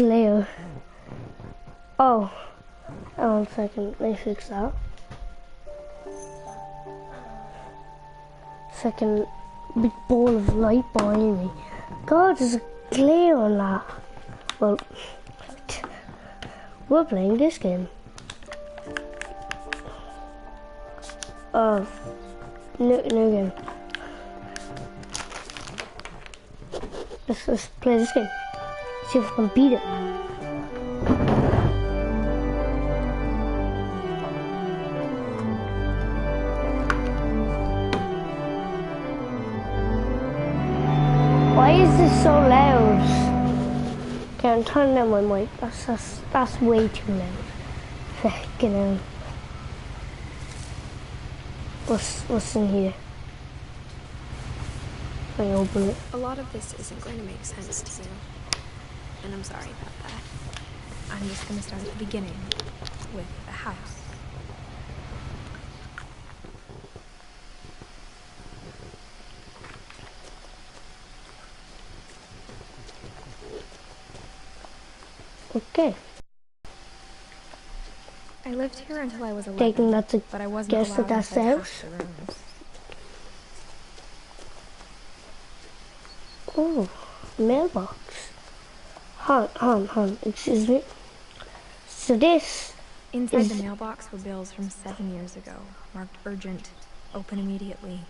glare. Oh, one second, let me fix that. Second, big ball of light behind me. God, there's a glare on that. Well, we're playing this game. Oh, new game. Let's play this game. See if we can beat it. Why is this so loud? Okay, I'm turning down my mic. That's way too loud. Fucking hell. What's in here? Let me open it. A lot of this isn't going to make sense to you, and I'm sorry about that. I'm just going to start at the beginning with the house. Okay. I lived here until I was 11, Taking that to but I wasn't guess allowed that that's the inside house. half the rooms. Oh, mailbox. Hon, excuse me. So this Inside is... the mailbox were bills from 7 years ago, marked urgent, open immediately.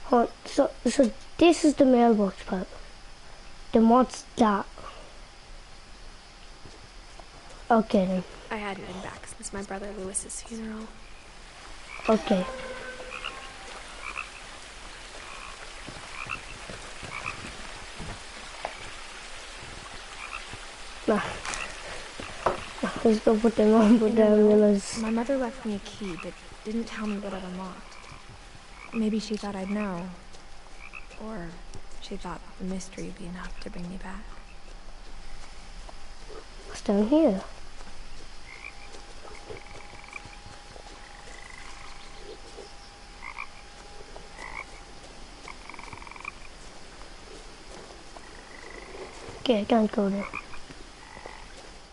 Hon, so this is the mailbox part. Then what's that? Okay then. I hadn't been back since my brother Lewis's funeral. Okay. Nah. Let's go put them on, put them in. My mother left me a key, but didn't tell me what it unlocked. Maybe she thought I'd know. Or she thought the mystery would be enough to bring me back. What's down here? Okay, I can't go there.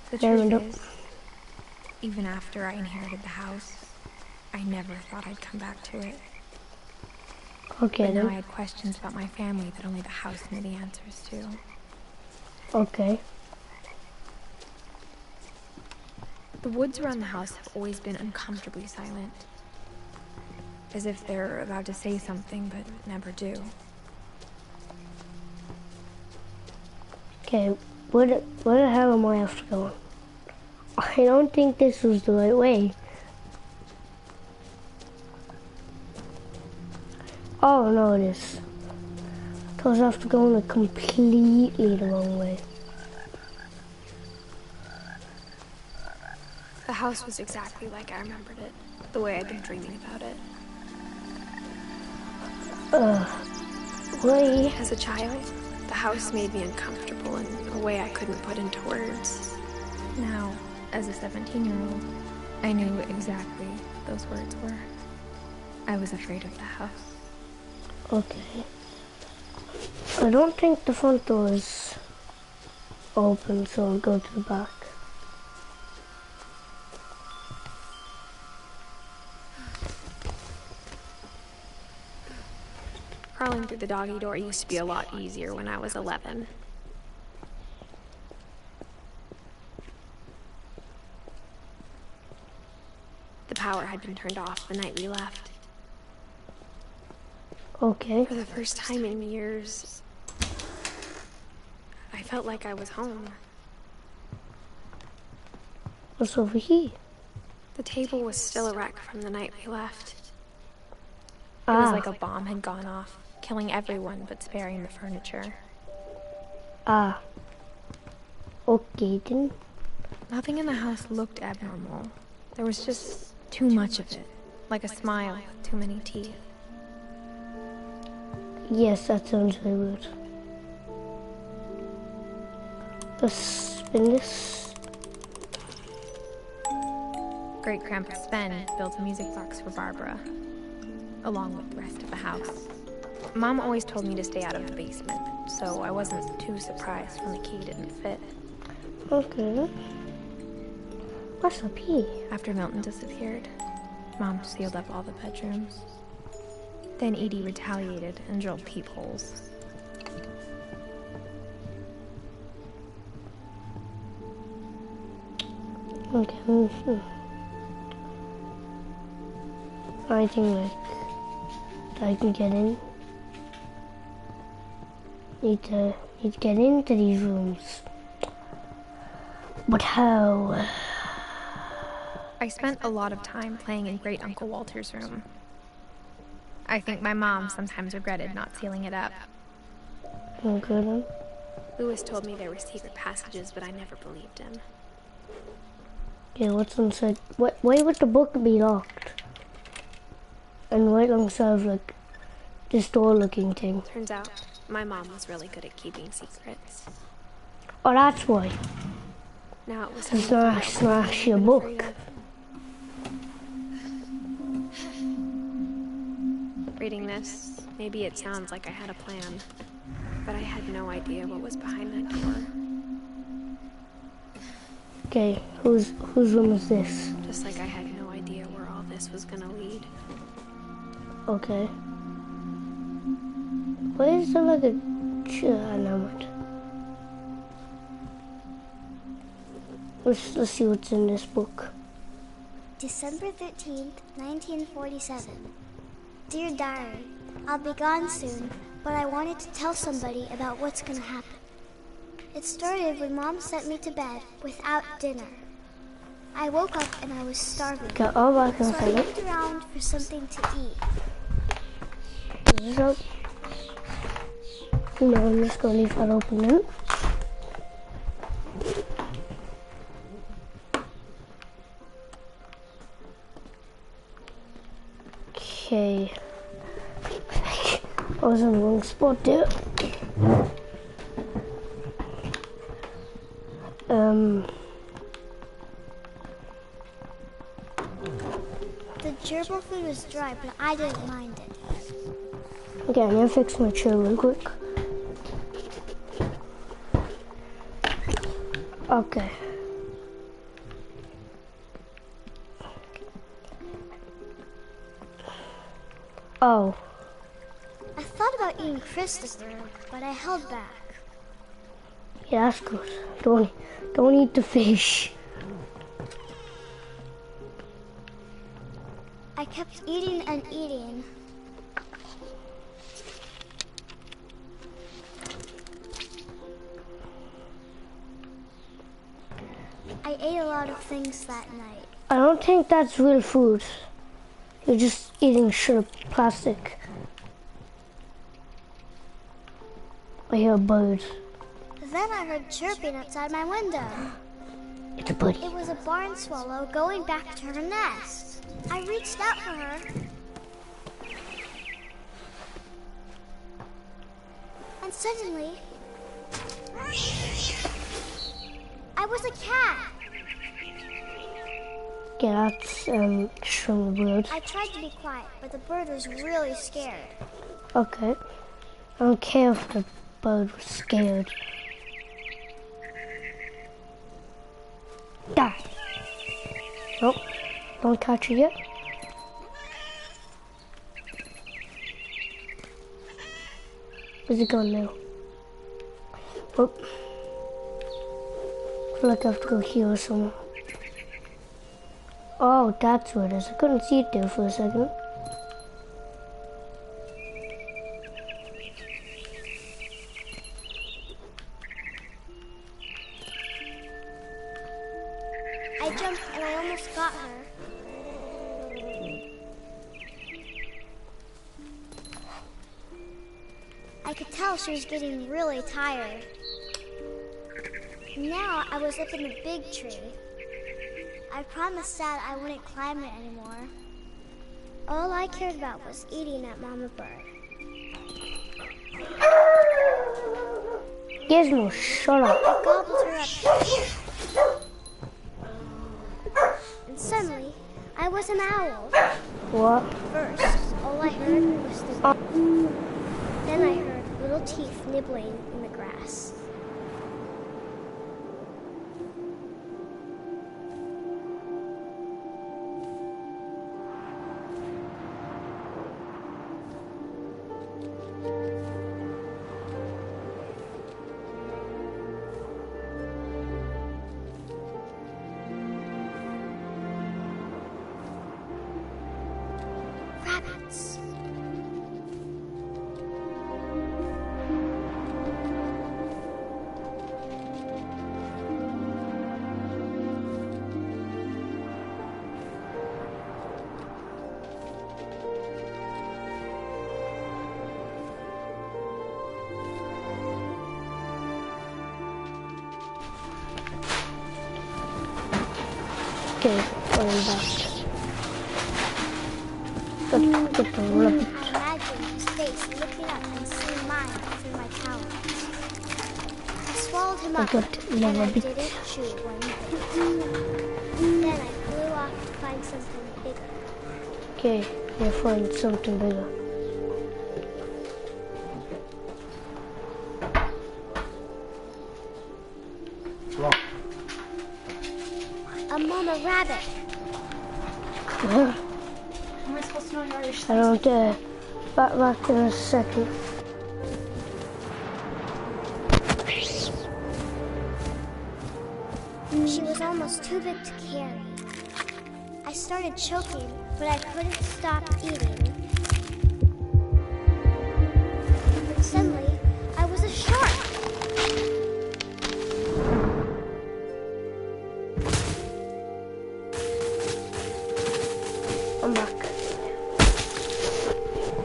The truth is, even after I inherited the house, I never thought I'd come back to it. Okay, but then. now I had questions about my family that only the house knew the answers to. Okay. The woods around the house have always been uncomfortably silent. As if they're about to say something, but never do. Okay, where the hell am I after going? I don't think this was the right way. Oh no, it is. I thought I was after going completely the wrong way. The house was exactly like I remembered it, the way I'd been dreaming about it. Why? As a child, the house made me uncomfortable in a way I couldn't put into words. Now, as a 17-year-old, I knew exactly those words were. I was afraid of the house. Okay. I don't think the front door is open, so I'll go to the back. Crawling through the doggy door used to be a lot easier when I was 11. The power had been turned off the night we left. Okay. For the first time in years, I felt like I was home. What's over here? The table was still a wreck from the night we left. It was like a bomb had gone off, killing everyone but sparing the furniture. Okay then. Nothing in the house looked abnormal. There was just too much of it, like a smile with too many teeth. Yes, that sounds very weird. Let's spin this. Great-Grandpa Sven built a music box for Barbara, along with the rest of the house. Mom always told me to stay out of the basement, so I wasn't too surprised when the key didn't fit. Okay. What's up here? After Milton disappeared, Mom sealed up all the bedrooms. Then Edie retaliated and drilled peepholes. Okay. I think like I can get in. Need to get into these rooms. But how? I spent a lot of time playing in Great Uncle Walter's room. I think my mom sometimes regretted not sealing it up. Okay then. Louis told me there were secret passages, but I never believed him. Okay, what's inside? Why would the book be locked? And right alongside like this door-looking thing. Turns out, my mom was really good at keeping secrets. Oh, that's why. Now it was To smash your book. Reading this, maybe it sounds like I had a plan, but I had no idea what was behind that door. Okay, whose room is this? Just like I had no idea where all this was gonna lead. Okay. Why is there like a chair? No, let's see what's in this book. December 13th, 1947. Dear Diary, I'll be gone soon, but I wanted to tell somebody about what's gonna happen. It started when Mom sent me to bed without dinner. I woke up and I was starving. Okay, all back So I inside. looked around for something to eat. So, you know, I'm just gonna leave that open then. Okay. I was in the wrong spot there. The gerbil food was dry, but I didn't mind it. Okay, I'm gonna fix my chair real quick. Okay. Oh. I thought about eating Christopher, but I held back. Yeah, that's good. Don't eat the fish. I kept eating and eating. I ate a lot of things that night. I don't think that's real food. You're just eating shrimp plastic. I hear a bird. Then I heard chirping outside my window. It's a birdie. It was a barn swallow going back to her nest. I reached out for her. And suddenly, I was a cat. Yeah, that's just from the bird. I tried to be quiet, but the bird was really scared. Okay. I don't care if the bird was scared. Die. Nope. Don't catch it yet. Where's it gone now? Oh. I feel like I have to go here or somewhere. Oh, that's where it is. I couldn't see it there for a second. I jumped and I almost got her. I could tell she was getting really tired. Now I was up in the big tree. I promised Dad I wouldn't climb it anymore. All I cared about was eating that mama bird. Gizmo, shut up. I gobbled her up. And suddenly, I was an owl. What? First, all I heard was the Then I heard little teeth nibbling in the grass. Okay, going back. Let's get the rabbit. I imagined his face looking up and seeing mine through my talons. I swallowed him up, and I didn't chew one bit. Then I flew off to find something bigger. Okay, we'll find something bigger. A mama rabbit. Where? Am I supposed to know you're Irish? I don't dare. Back in a second. She was almost too big to carry. I started choking, but I couldn't stop eating. But suddenly, I was a shark. I'm back.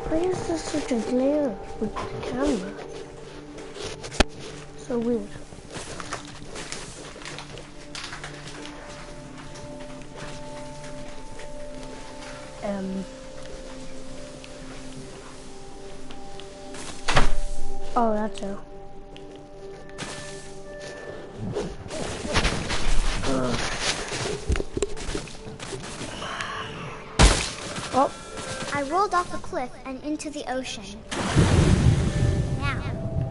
Why is there such a glare with the camera? So weird. Oh, that's how. Oh. I rolled off the cliff and into the ocean. Now,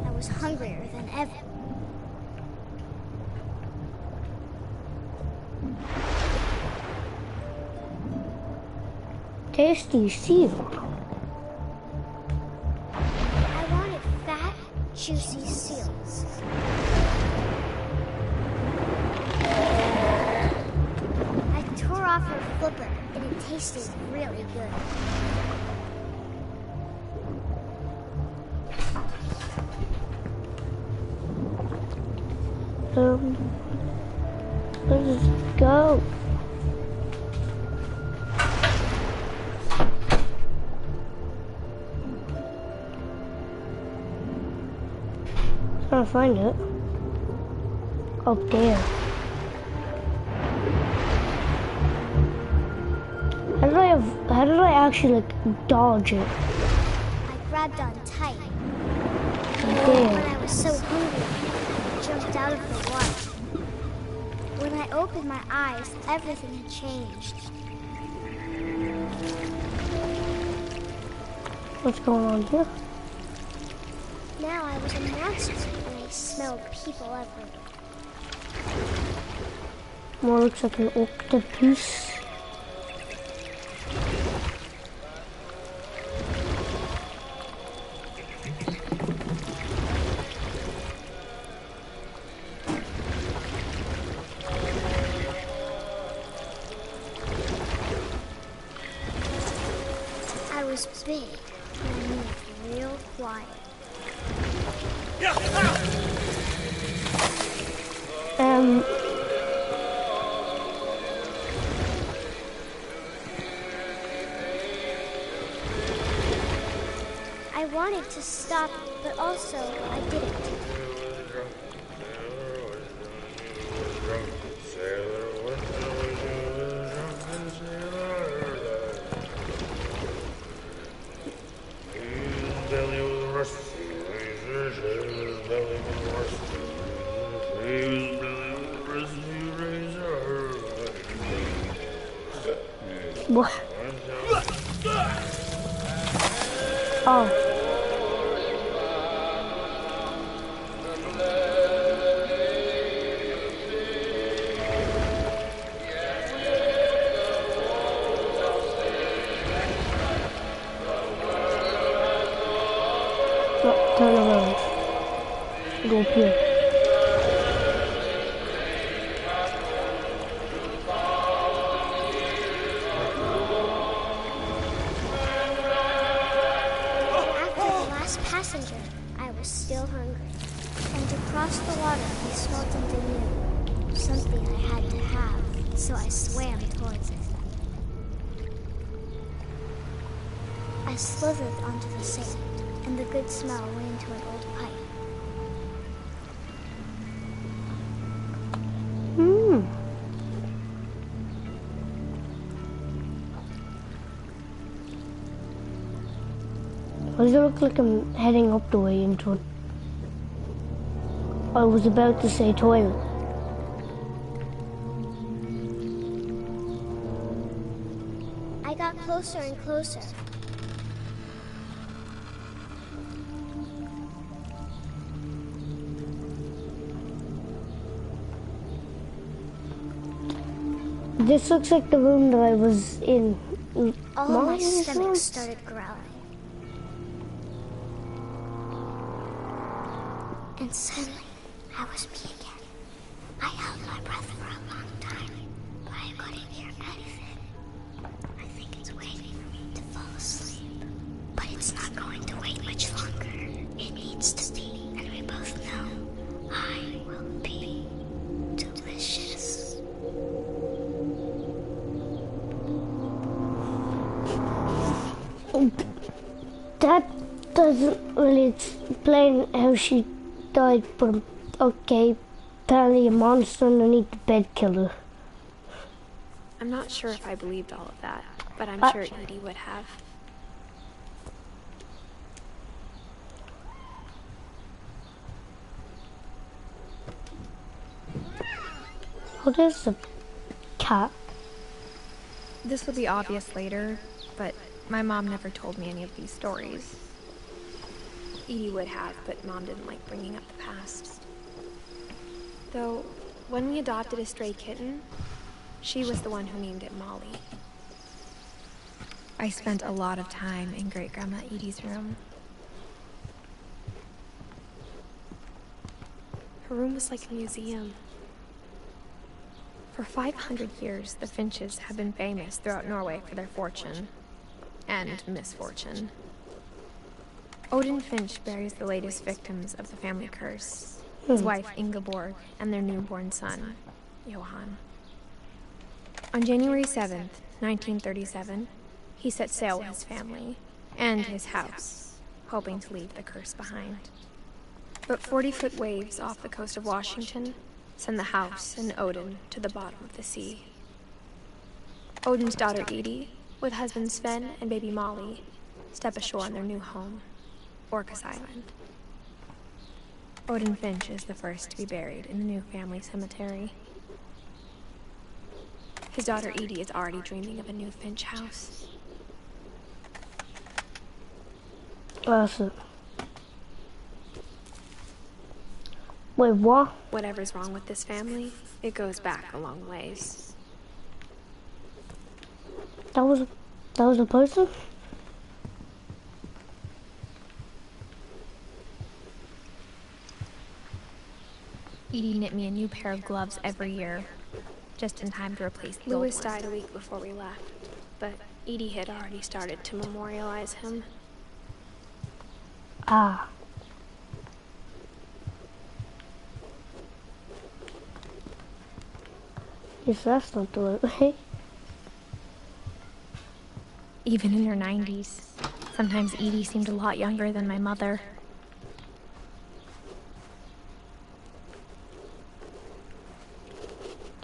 I was hungrier than ever. Tasty seal. I wanted fat, juicy seals. I tore off her flipper, and it tasted really good. Let's go. Trying to find it. Up there. How did I actually like dodge it? I grabbed on tight. There. When I was so hungry, I jumped out of the water. When I opened my eyes, everything had changed. What's going on here? Now I was a monster, and I smelled people everywhere. More looks like an octopus. I was big, and I moved real quiet. I wanted to stop, but also I didn't. What? Oh. No, turn around. Go up here. Passenger, I was still hungry. And to cross the water, I smelled something new. Something I had to have, so I swam towards it. I slithered onto the sand, and the good smell went into an old pipe. Why does it look like I'm heading up the way into it? I was about to say toilet. I got closer and closer. This looks like the room that I was in. All of my Molly's stomach room? started growling. And suddenly, I was me again. I held my breath for a long time, but I couldn't hear anything. I think it's waiting for me to fall asleep. But it's not going to wait much longer. It needs to be, and we both know I will be delicious. That doesn't really explain how she died, but okay. Apparently a monster underneath the bed killed her. I'm not sure if I believed all of that, but I'm sure Edie would have. Oh, there's a cat. This will be obvious later, but my mom never told me any of these stories. Edie would have, but Mom didn't like bringing up the past. Though, when we adopted a stray kitten, she was the one who named it Molly. I spent a lot of time in Great-Grandma Edie's room. Her room was like a museum. For 500 years, the Finches have been famous throughout Norway for their fortune and misfortune. Odin Finch buries the latest victims of the family curse, his wife Ingeborg and their newborn son, Johan. On January 7th, 1937, he set sail with his family and his house, hoping to leave the curse behind. But 40-foot waves off the coast of Washington send the house and Odin to the bottom of the sea. Odin's daughter Edie, with husband Sven and baby Molly, step ashore on their new home, Orcas Island. Odin Finch is the first to be buried in the new family cemetery. His daughter Edie is already dreaming of a new Finch house. Awesome. Wait, what? Whatever's wrong with this family, it goes back a long ways. That was a person? Edie knit me a new pair of gloves every year, just in time to replace the old ones. Louis died a week before we left, but Edie had already started to memorialize him. Ah. Yes, that's not the right way. Even in her 90s, sometimes Edie seemed a lot younger than my mother.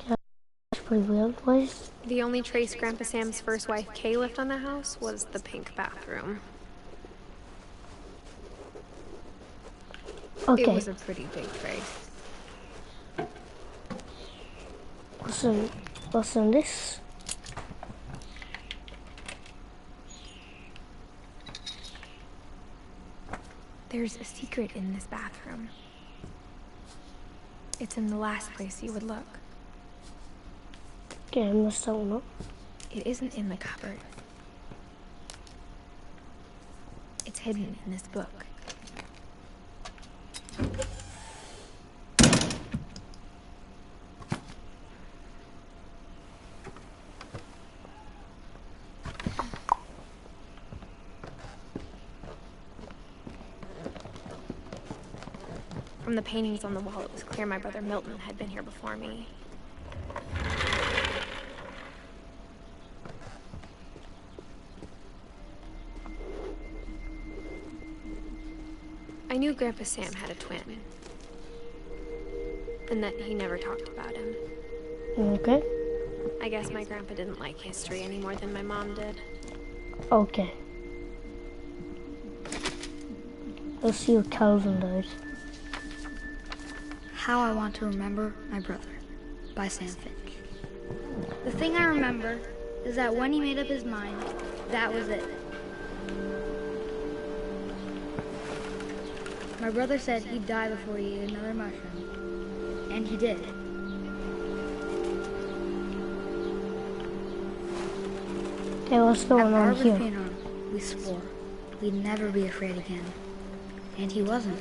That's pretty weird. Why is... The only trace Grandpa Sam's first wife Kay left on the house was the pink bathroom. Okay. It was a pretty big trace. What's in this? There's a secret in this bathroom. It's in the last place you would look. Okay, I must don't know. It isn't in the cupboard. It's hidden in this book. From the paintings on the wall, it was clear my brother Milton had been here before me. I knew Grandpa Sam had a twin, and that he never talked about him. Okay. I guess my grandpa didn't like history any more than my mom did. Okay. Let's see what Calvin died. How I Want to Remember My Brother by Sam Finch. The thing I remember is that when he made up his mind, that was it. My brother said he'd die before he ate another mushroom, and he did. Hey, what's going At on Barbara's here? funeral, we swore we'd never be afraid again, and he wasn't.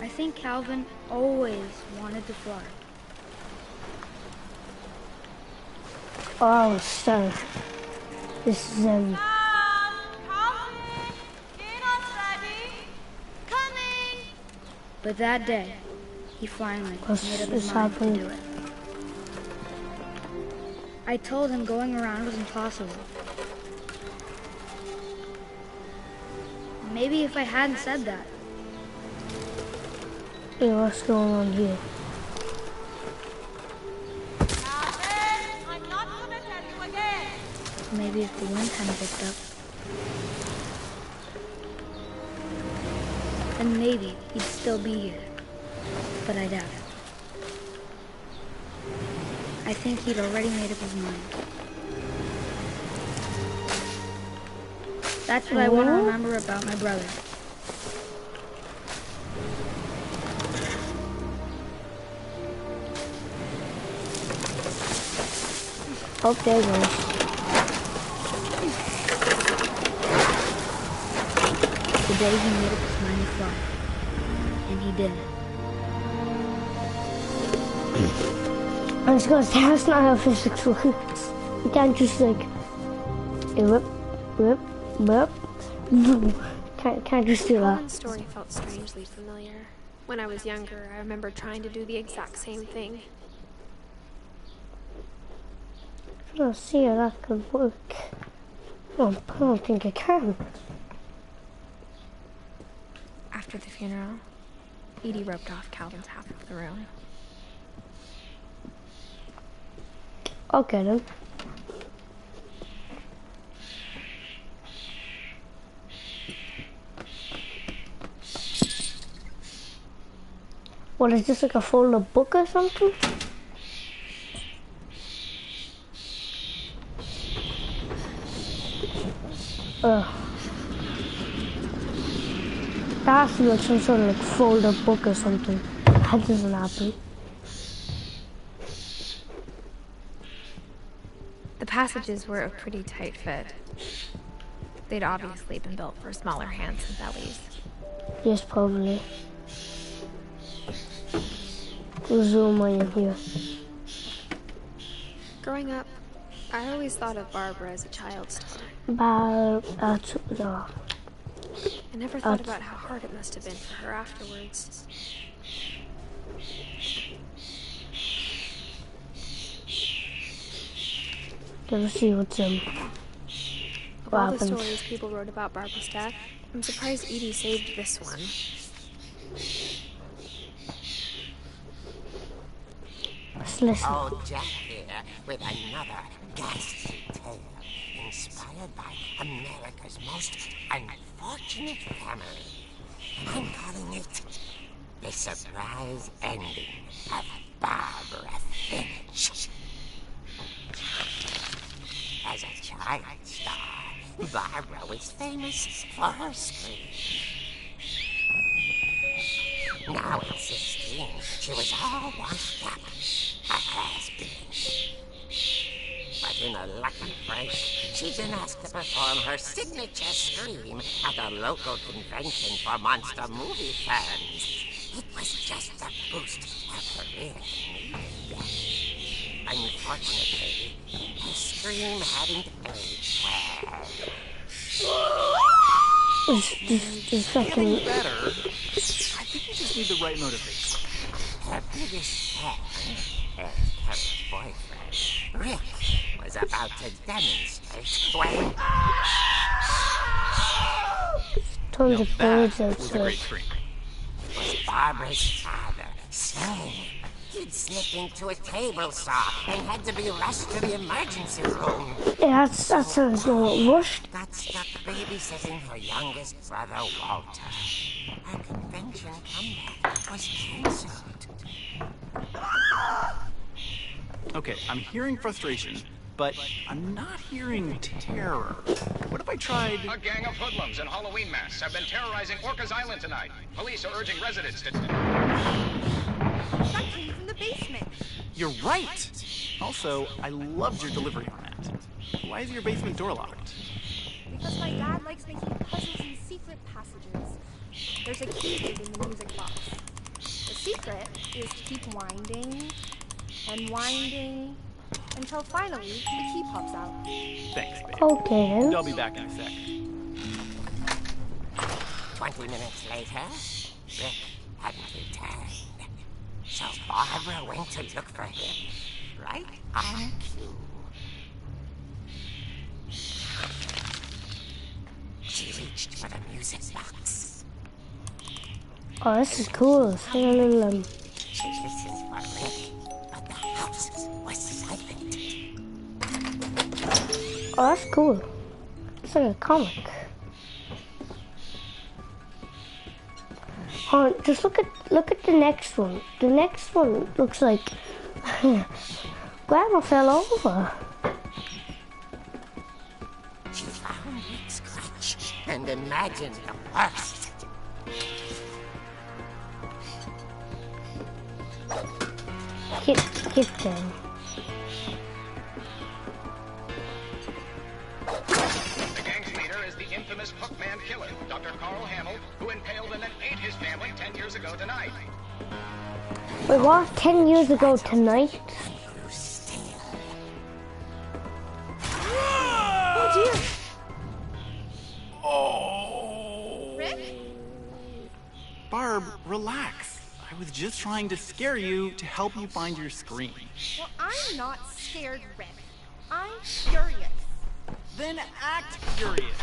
I think Calvin always wanted to fly. Oh, so this is Coming! But that day, he finally What's made up this his mind to happening? do it. I told him going around was impossible. Maybe if I hadn't said that, Hey, what's going on here? I'm not gonna tell you again. maybe if the wind hadn't picked up, then maybe he'd still be here. But I doubt it. I think he'd already made up his mind. That's what I want to remember about my brother. Oh, there it goes. The day he made up his mind to fly. And he did it. I was gonna say, that's not how physics works. You can't just like, whip, whip, whip. Can't just do that. Calvin's story felt strangely familiar. When I was younger, I remember trying to do the exact same thing. I don't see how that could work. I don't think it can. After the funeral, Edie roped off Calvin's half of the room. I'll get him. What is this, like a folded book or something? Ugh. That has to be like some sort of like folded book or something. That doesn't happen. The passages were a pretty tight fit. They'd obviously been built for smaller hands and bellies. Yes, probably. We'll zoom in here. Growing up, I always thought of Barbara as a child star. No. I never thought about how hard it must have been for her afterwards. Let's see what's in. Of all the happens? stories people wrote about Barbara's death, I'm surprised Edie saved this one. Let's listen. Old Jack here with another ghastly tale inspired by America's most unfortunate family. I'm calling it The Surprise Ending of Barbara Finch. As a child star, Barbara was famous for her scream. Now at 16, she was all washed up, a has-been. But in a lucky break, she'd been asked to perform her signature scream at a local convention for monster movie fans. It was just a boost her career needed. Unfortunately, her scream hadn't aged well. This fucking... Better. I think you just need the right motivation. Her biggest fan, Carol's boyfriend, Rick, was about to demonstrate when... Tons of birds That was a great outside. scream. was Barbara's father, Sam. He'd He'd slipped into a table saw and had to be rushed to the emergency room. Yeah, that sounds not rushed. Got stuck babysitting her youngest brother, Walter. Her convention comeback was cancelled. Okay, I'm hearing frustration, but I'm not hearing terror. What if I tried... A gang of hoodlums in Halloween masks have been terrorizing Orcas Island tonight. Police are urging residents to... That came from the basement. You're right! Also, I loved your delivery on that. Why is your basement door locked? Because my dad likes making puzzles in secret passages. There's a key hidden in the music box. The secret is to keep winding and winding until finally the key pops out. Thanks, babe. Okay then. I'll be back in a sec. 20 minutes later, Rick hadn't returned. So Barbara went to look for him, right on cue. She reached for the music box. Oh, this is cool. She listened for Rick, but the house was silent. Oh, that's cool. It's like a comic. Oh, just look at the next one. The next one looks like Grandma fell over. She found Rick's crutch and imagined the worst. Get them. The gang's leader is the infamous Hookman killer, Dr. Carl Hamill, who impaled and then ate his family 10 years ago tonight. Wait, what? 10 years ago tonight? Oh dear! Oh! Rick? Barb, relax. I was just trying to scare you to help you find your scream. Well, I'm not scared, Rick. I'm curious. Then act curious.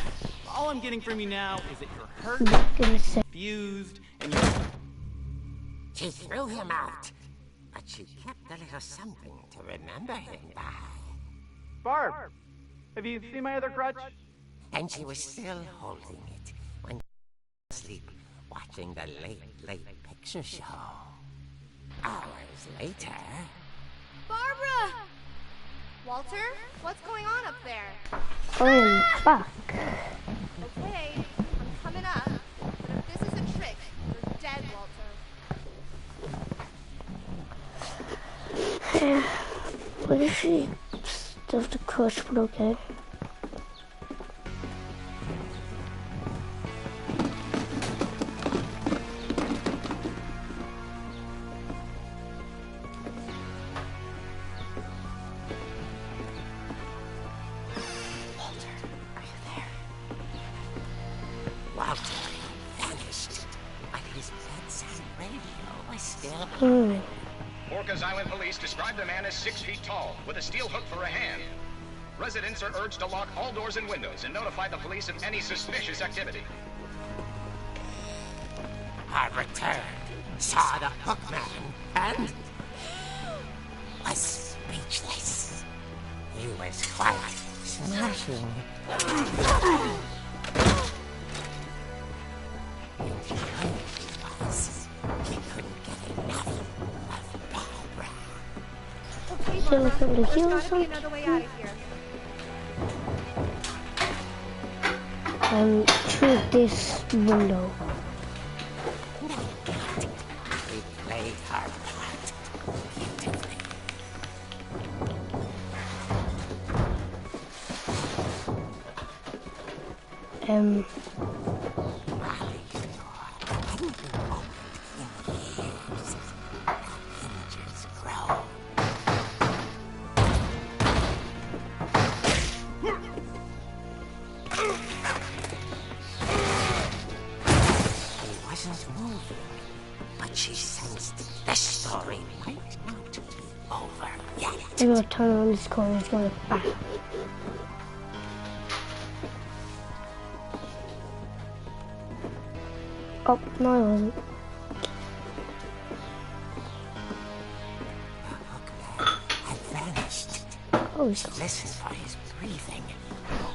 All I'm getting from you now is that you're hurt, confused, and you're... She threw him out, but she kept a little something to remember him by. Barb, have you seen my other crutch? And she was still holding it when asleep, watching the late picture show. Hours later... Barbara! Walter, what's going on up there? Oh, fuck. Okay, I'm coming up. But if this is a trick, you're dead, Walter. What is she? Stuffed a crush, but okay. Walter vanished, but his bedside radio was still Hmm. Orcas Island police describe the man as 6 feet tall, with a steel hook for a hand. Residents are urged to lock all doors and windows and notify the police of any suspicious activity. I returned, saw the Hookman, and was speechless. He was quite smashing. He couldn't get enough of Barbara. Okay, Still Barbara, looking to there's heal gotta be something? another way out of here. Through this window. We played our part beautifully. Molly's door hadn't been opened in years. The hinges grow. He wasn't moving, but she sensed the story might not be over yet. I'm gonna turn around this corner, it's gonna back. Oh, no, I wasn't. Oh, Listen for his breathing,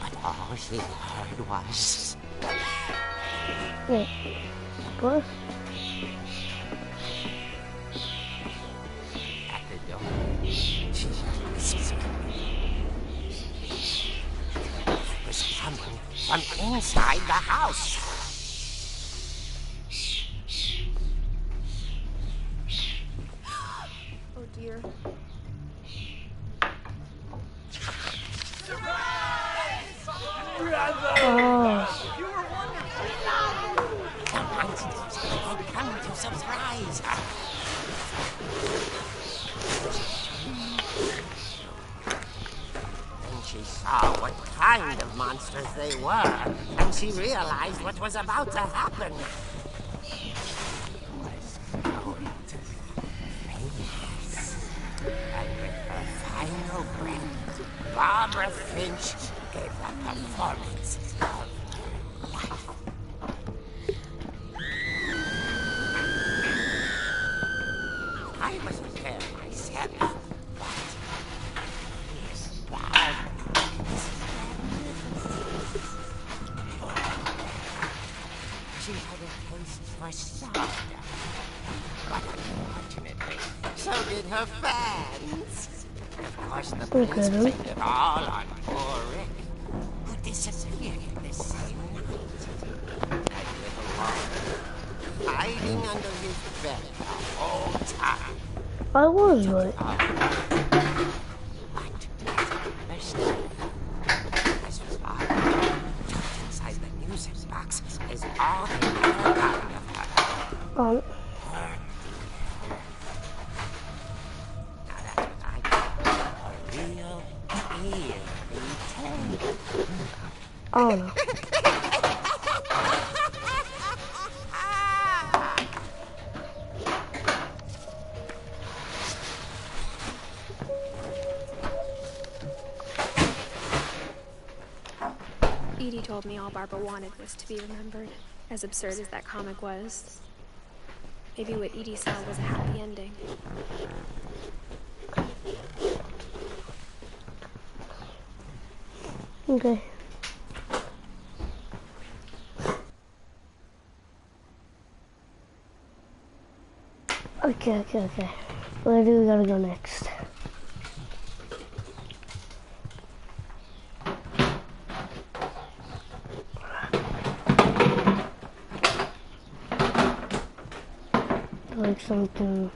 but all she heard was... Wait, what? At the door, she whispered. It was coming from inside the house. Oh dear. Oh, The monsters had come to surprise her. Then she saw what kind of monsters they were, and she realized what was about to happen. It was going to famous. And with her final breath, Barbara Finch gave the performance of her life. I wasn't there myself, but this Barbara is magnificent. She had a taste for soda, but unfortunately, so did her fans. Of course, the police blamed it all on poor Rick, who disappeared the same night. That little boy, hiding under his bed the whole time. I was right. But this was all tucked inside the music box is all they ever got of her. Oh, Now that's what I call a real eerie tale. I don't know. Edie told me all Barbara wanted was to be remembered, as absurd as that comic was. Maybe what Edie saw was a happy ending. Okay. Okay. Where do we gotta go next? Like something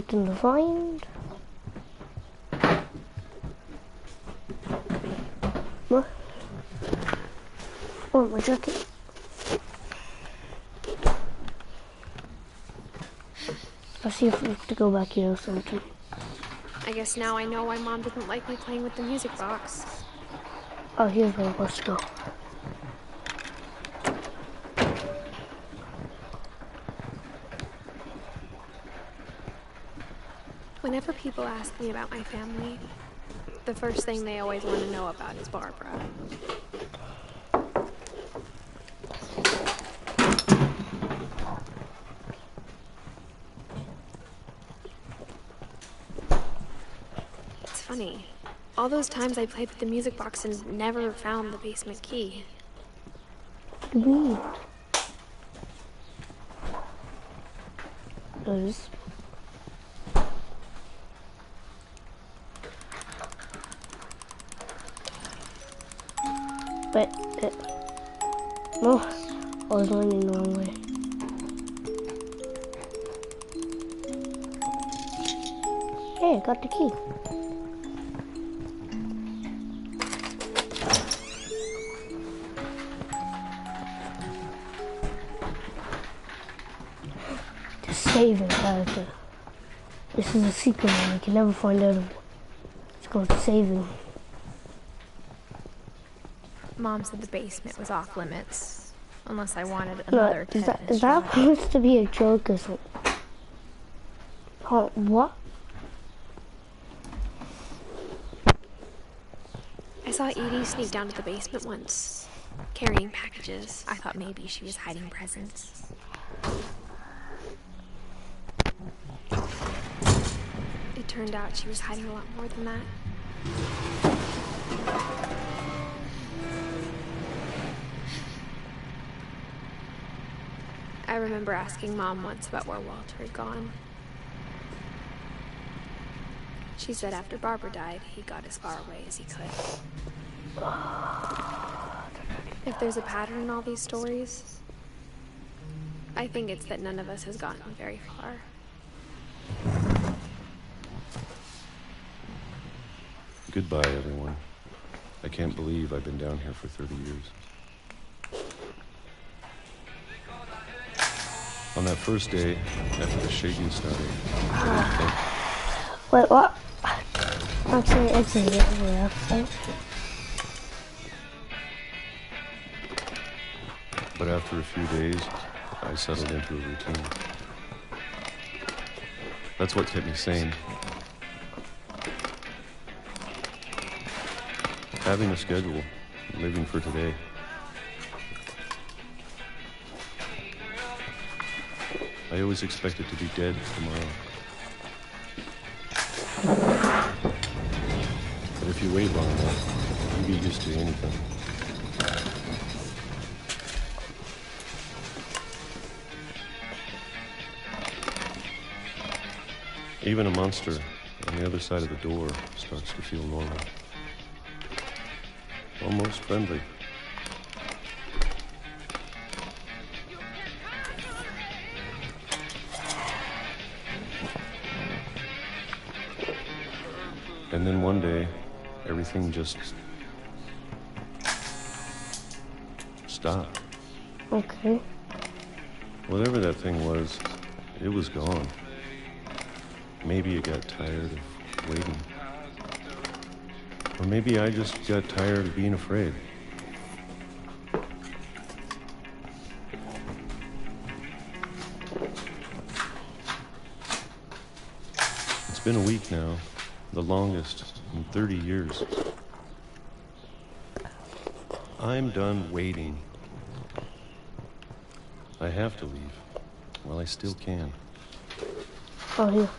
to find? What? Oh, my jacket. I'll see if we have to go back here or something. I guess now I know why Mom didn't like me playing with the music box. Oh, here's where we're supposed to go. Whenever people ask me about my family, the first thing they always want to know about is Barbara. It's funny. All those times I played with the music box and never found the basement key. Weird. Those. But, no, I was running the wrong way. Hey, I got the key. The saving character. This is a secret one, you can never find out of it. It's called saving. Mom said the basement was off limits, unless I wanted another Look, is that shot. supposed to be a joke or something? Oh, what? I saw Edie sneak down to the basement once, carrying packages. I thought maybe she was hiding presents. It turned out she was hiding a lot more than that. I remember asking Mom once about where Walter had gone. She said after Barbara died, he got as far away as he could. If there's a pattern in all these stories, I think it's that none of us has gotten very far. Goodbye, everyone. I can't believe I've been down here for 30 years. On that first day, after the shaking started, Wait, what? Actually, yeah. But after a few days, I settled into a routine. That's what kept me sane. Having a schedule, living for today. I always expected to be dead tomorrow. But if you wait long enough, you get used to anything. Even a monster on the other side of the door starts to feel normal. Almost friendly. And then one day, everything just stopped. Okay. Whatever that thing was, it was gone. Maybe it got tired of waiting. Or maybe I just got tired of being afraid. It's been a week now, the longest in 30 years. I'm done waiting. I have to leave while I still can. Oh, here.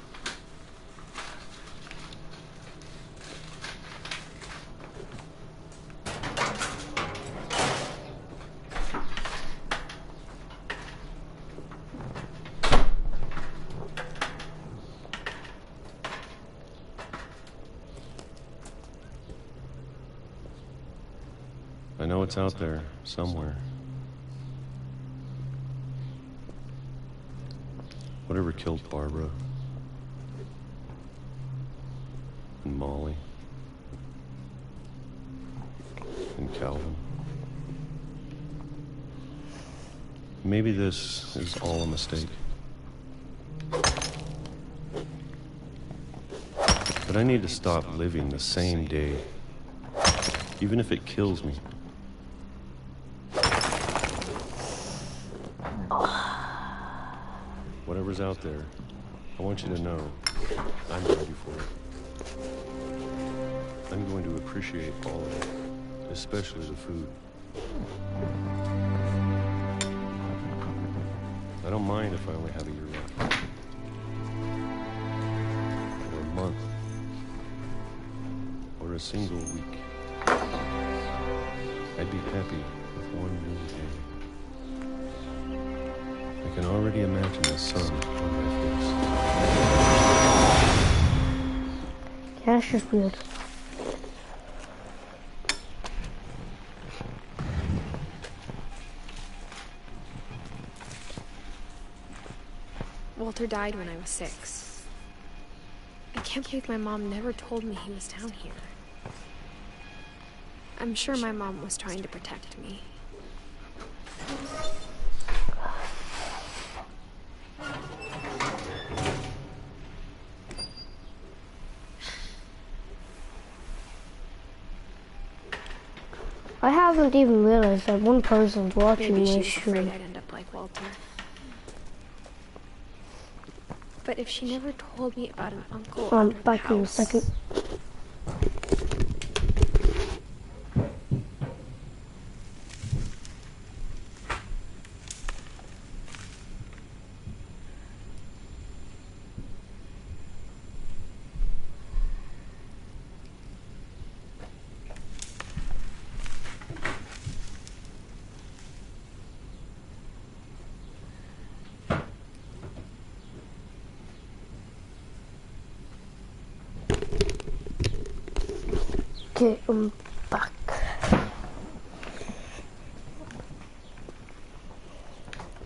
I know it's out there, somewhere. Whatever killed Barbara. And Molly. And Calvin. Maybe this is all a mistake. But I need to stop living the same day, even if it kills me. Whatever's out there, I want you to know I'm ready for it. I'm going to appreciate all of it, especially the food. I don't mind if I only have a year left. Or a month. Or a single week. I'd be happy with one new day. I can already imagine the sun on my face. Yeah, that's just weird. Walter died when I was 6. I can't believe my mom never told me he was down here. I'm sure my mom was trying to protect me. I haven't even realized that one person's watching Maybe this she was afraid stream. I'd end up like Walter. But if she never told me about an uncle under the Back in a house, second. Okay, I'm back.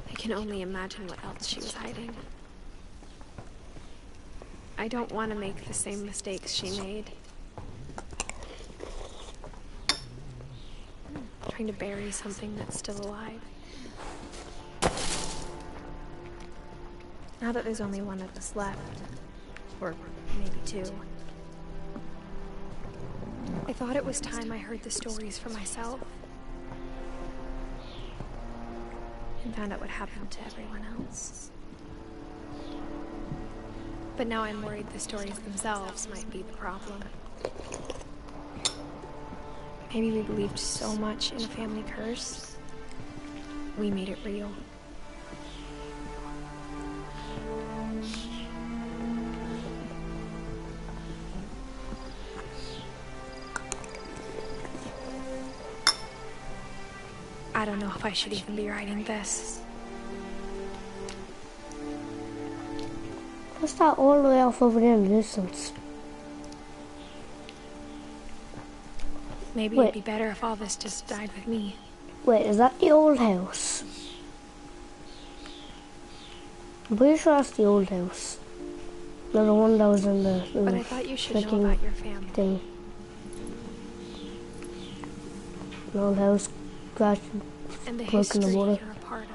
I can only imagine what else she was hiding. I don't want to make the same mistakes she made. Trying to bury something that's still alive. Now that there's only one of us left, or maybe two, I thought it was time I heard the stories for myself and found out what happened to everyone else. But now I'm worried the stories themselves might be the problem. Maybe we believed so much in a family curse, we made it real. I don't know if I should even be writing this. What's that all the way off over there in the distance? Maybe it'd be better if all this just died with me. Wait, is that the old house? I'm pretty sure that's the old house. No, the one that was in the But I thought you should know about your family. Thing. An old house, crashed, and the broken the history water. you're a part of.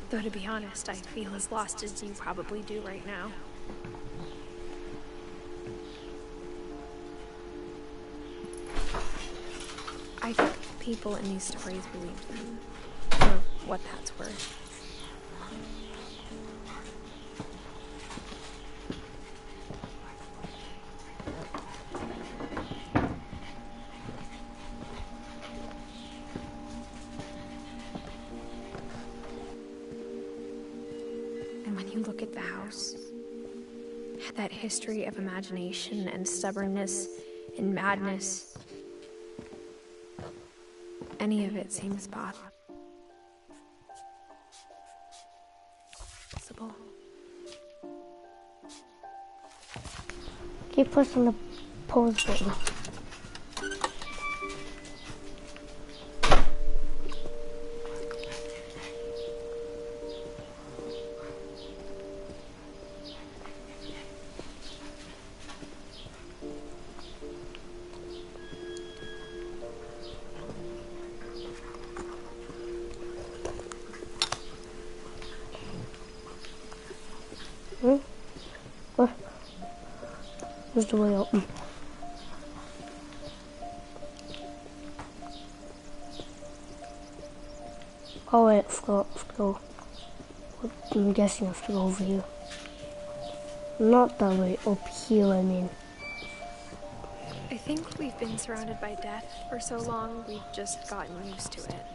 Though to be honest, I feel as lost as you probably do right now. I think people in these stories believe them, for what that's worth. And when you look at the house, that history of imagination and stubbornness and madness, any of it seems possible. Keep pressing the pause button. Where's the way open? Oh wait, I forgot to go. I'm guessing I have to go over here. Not that way, up here I mean. I think we've been surrounded by death for so long, we've just gotten used to it.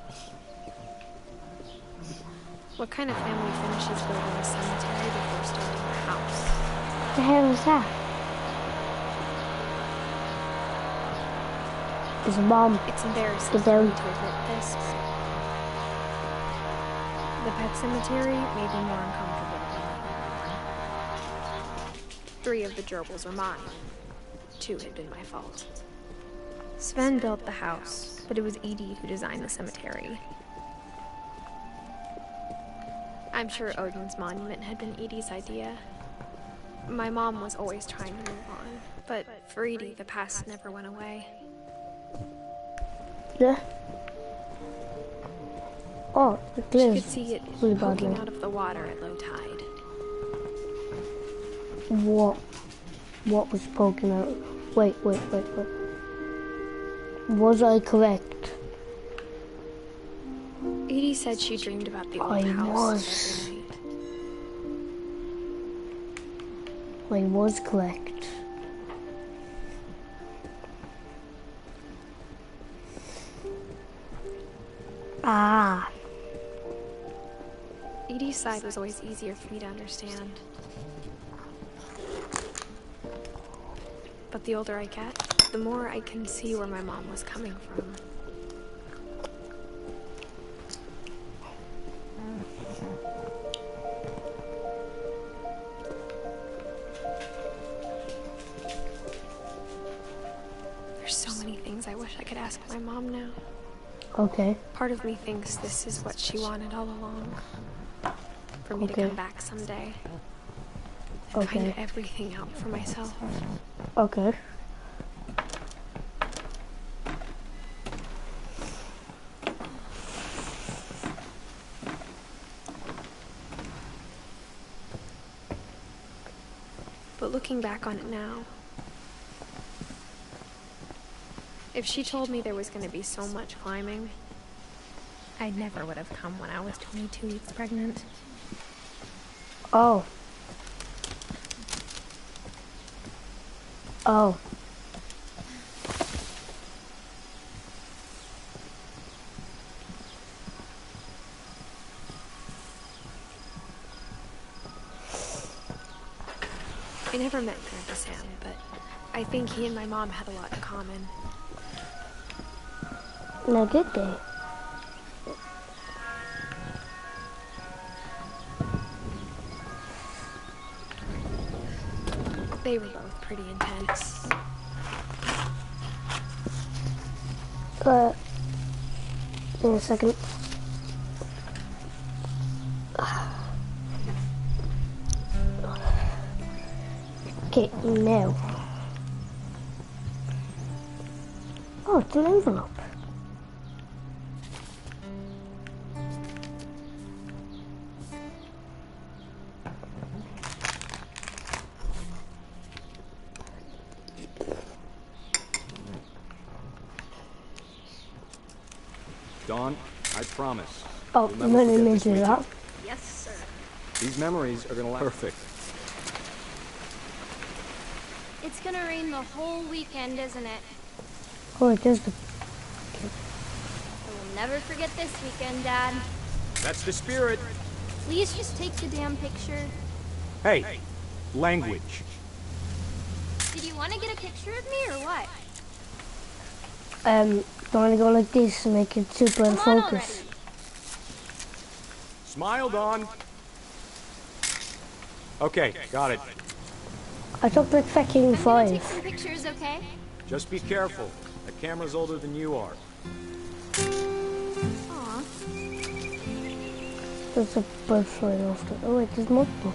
What kind of family finishes building a cemetery before starting a house? What the hell is that? There's a bomb. It's embarrassing for me to admit this. The pet cemetery made me more uncomfortable than I. 3 of the gerbils are mine. 2 had been my fault. Sven built the house, but it was Edie who designed the cemetery. I'm sure Odin's monument had been Edie's idea. My mom was always trying to move on, but for Edie, the past never went away. Yeah. Oh, it clears. She could see it really poking badly. out of the water at low tide. What was poking out? Wait. Was I correct? Edie said she dreamed about the old house every night. I was correct. Ah. Edie's side was always easier for me to understand. But the older I get, the more I can see where my mom was coming from. wish I could ask my mom now. Okay. Part of me thinks this is what she wanted all along. For me to come back someday. And find everything out for myself. Okay. But looking back on it now, if she told me there was going to be so much climbing, I never would have come when I was 22 weeks pregnant. Oh. Oh. I never met Grandpa Sam, but I think he and my mom had a lot in common. Now, did they? They were both pretty intense. In a second. Okay, now. Oh, it's an envelope. Dawn, I promise. Oh, you didn't mention that. Yes, sir. These memories are gonna last. Perfect. It's gonna rain the whole weekend, isn't it? Oh, it is. I will never forget this weekend, Dad. That's the spirit. Please just take the damn picture. Hey, language. Did you want to get a picture of me or what? Don't want to go like this to make it super in focus. Smile, Dawn. Okay, got it. I took like fucking 5. I'm gonna take some pictures, okay? Just be careful. That camera's older than you are. Aw. There's a bird flying off the... Oh wait, there's multiple.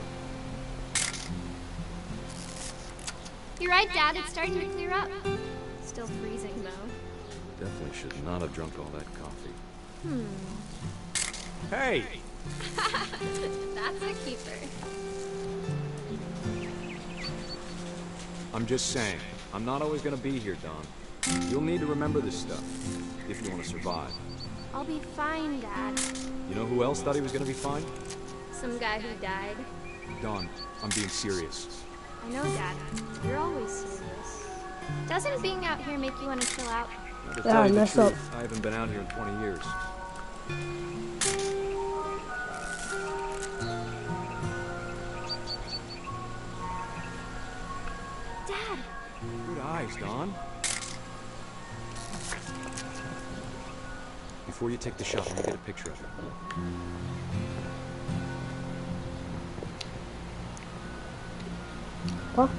You're right, Dad. It's starting to clear up. Still freezing, though. Definitely should not have drunk all that coffee. Hey! That's a keeper. I'm just saying, I'm not always gonna be here, Dawn. You'll need to remember this stuff, if you want to survive. I'll be fine, Dad. You know who else thought he was gonna be fine? Some guy who died. Dawn, I'm being serious. I know, Dad. You're always serious. Doesn't being out here make you want to chill out? Now, to tell you the truth, I haven't been out here in 20 years. Dad! Good eyes, Dawn. Before you take the shot, let me get a picture of it. What?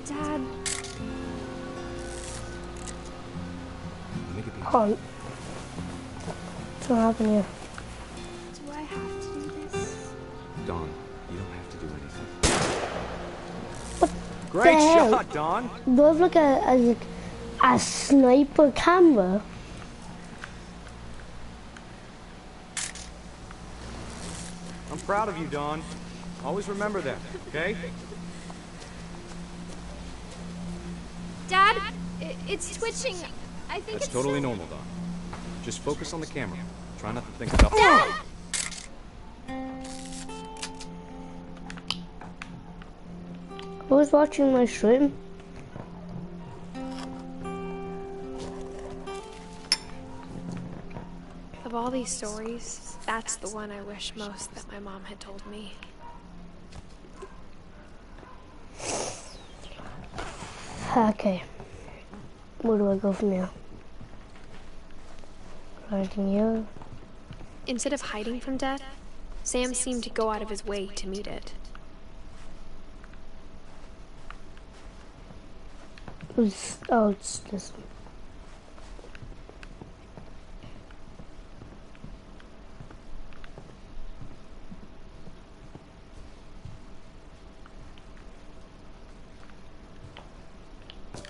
Dad. Make it be. Oh. What's gonna happen here? Do I have to do this? Dawn, you don't have to do anything. What Great the hell? shot, Dawn! Do I have like a sniper camera? I'm proud of you, Dawn. Always remember that, okay? Dad, it's twitching. I think That's it's totally normal, Dawn. Just focus on the camera. Try not to think about... Dad! Who's watching my stream? Of all these stories, that's the one I wish most that my mom had told me. Okay. Where do I go from here? Anything here? Instead of hiding from death, Sam seemed to go out of his way to meet it. Oh, it's this one.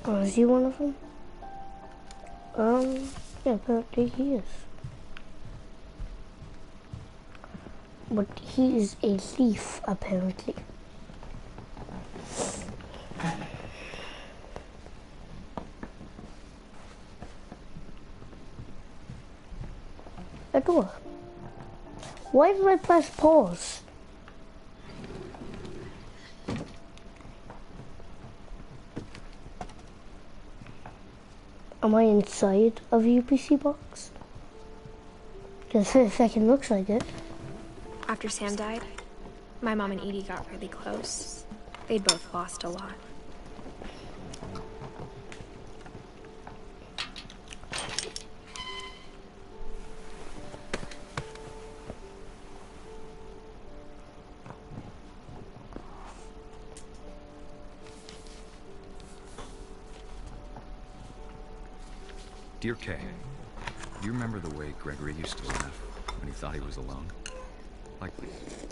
Oh, is he one of them? Yeah, apparently he is. But he is a thief, apparently. A door. Why did I press pause? Am I inside of a UPC box? Because for a second looks like it. After Sam died, my mom and Edie got really close. They'd both lost a lot. Dear Kay, do you remember the way Gregory used to laugh when he thought he was alone? Like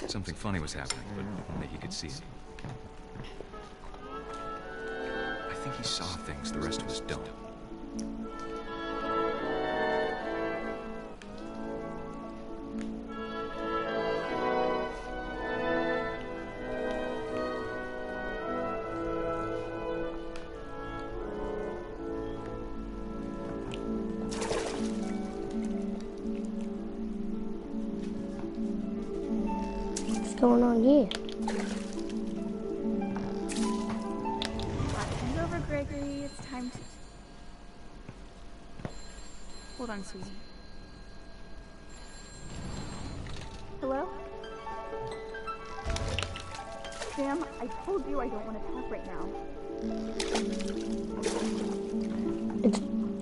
something funny was happening, but only he could see it. I think he saw things the rest of us don't. What's going on here? Hand over, Gregory. It's time to... Hold on, Susie. Hello? Sam, I told you I don't want to talk right now.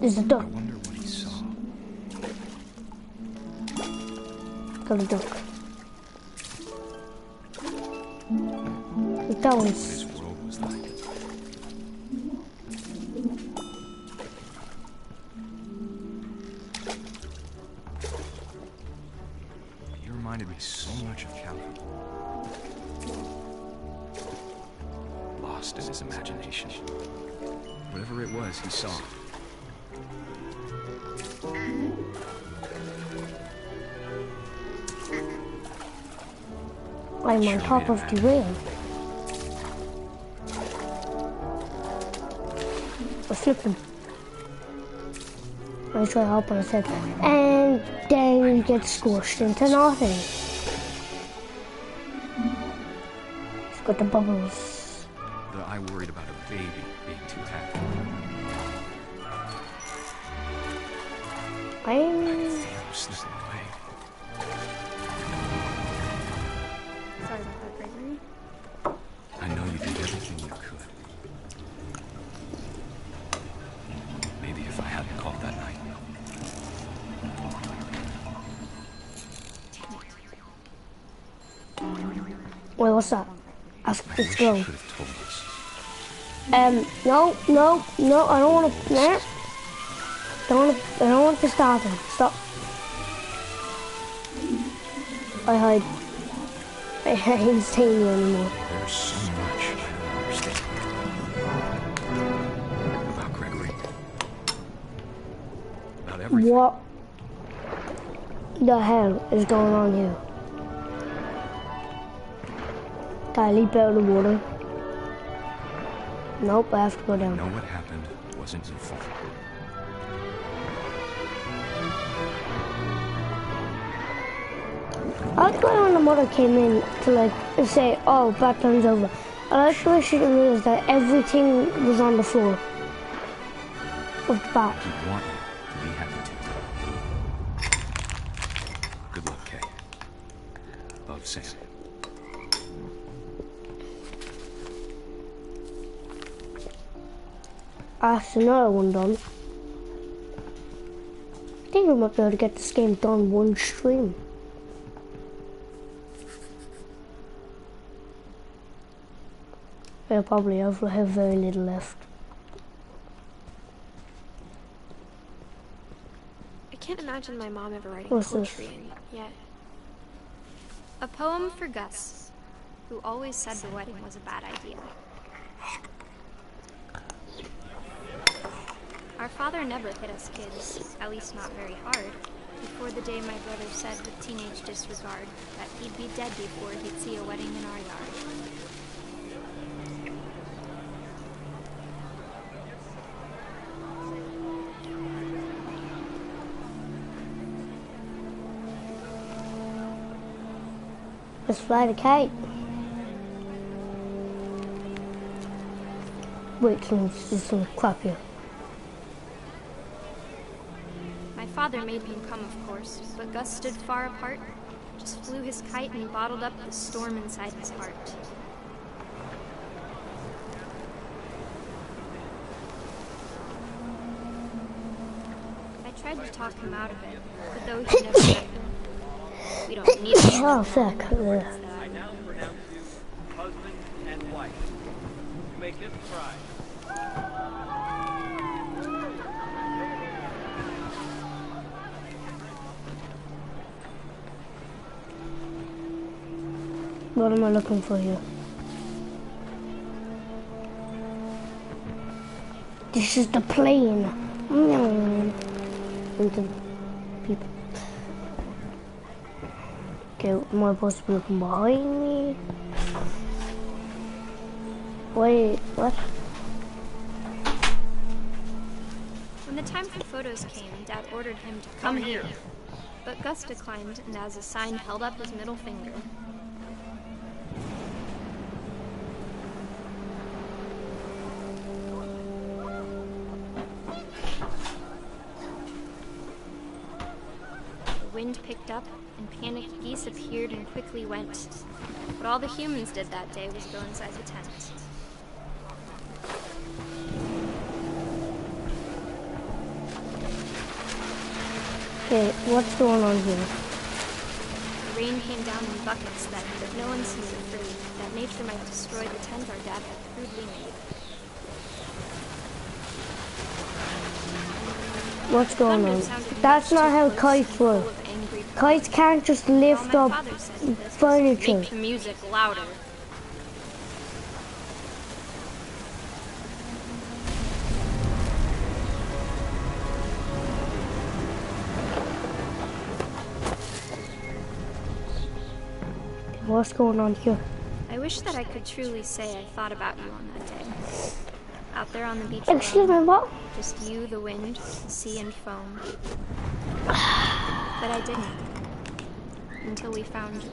It's a duck. I wonder what he saw. Got a duck. That What one's... his world was like. He reminded me so much of Calvin. Lost in his imagination. Whatever it was, he saw. I'm on top of the rail. I flipped him. I try to help on his head. And then he gets squished into nothing. He's got the bubbles. But I worried about a baby being too happy. I could feel him slipping away. Sorry about that, Gregory. I know you did everything you could. Maybe if I hadn't called that night. Wait, what's that? Ask I this wish girl. you could have told us. No, I don't want to. Nah. I don't want this to happen. Stop. I hide. I ain't seeing you anymore. There's so much I don't understand. About Gregory. About everything. What the hell is going on here? Can I leap out of the water? Nope, I have to go down. Know what happened wasn't your fault. I like when the mother came in to like say, oh, bad time's over. I like the way she realized that everything was on the floor of the bat. We want you to be happy too. Good luck, Kay. Love, Sam. That's another one done. I think we might be able to get this game done one stream. We'll probably have very little left. can't imagine my mom ever writing What's this? poetry yet. A poem for Gus, who always said the wedding was a bad idea. Our father never hit us kids, at least not very hard, before the day my brother said with teenage disregard that he'd be dead before he'd see a wedding in our yard. Let's fly the kite. Wait, there's some crap here. My father made him come, of course, but Gus stood far apart, just flew his kite and bottled up the storm inside his heart. I tried to talk him out of it, but though he never let me, we don't need it. Oh, fuck. I now pronounce you husband and wife. You may kiss the bride. What am I looking for here? This is the plane. Into people. Okay, am I supposed to be looking behind me? Wait, what? When the time for photos came, Dad ordered him to come here. But Gus declined, and as a sign held up his middle finger. The wind picked up, and panicked geese appeared and quickly went. But all the humans did that day was go inside the tent. Okay, what's going on here? The rain came down in buckets then, but no one seemed afraid that nature might destroy the tent our dad had crudely made. What's going on? That's not how kites work. Kites can't just lift up furniture. Make music louder. What's going on here? I wish that I could truly say I thought about you on that day. Out there on the beach Excuse me, what? just you, the wind, the sea, and foam. But I didn't. Until we found you.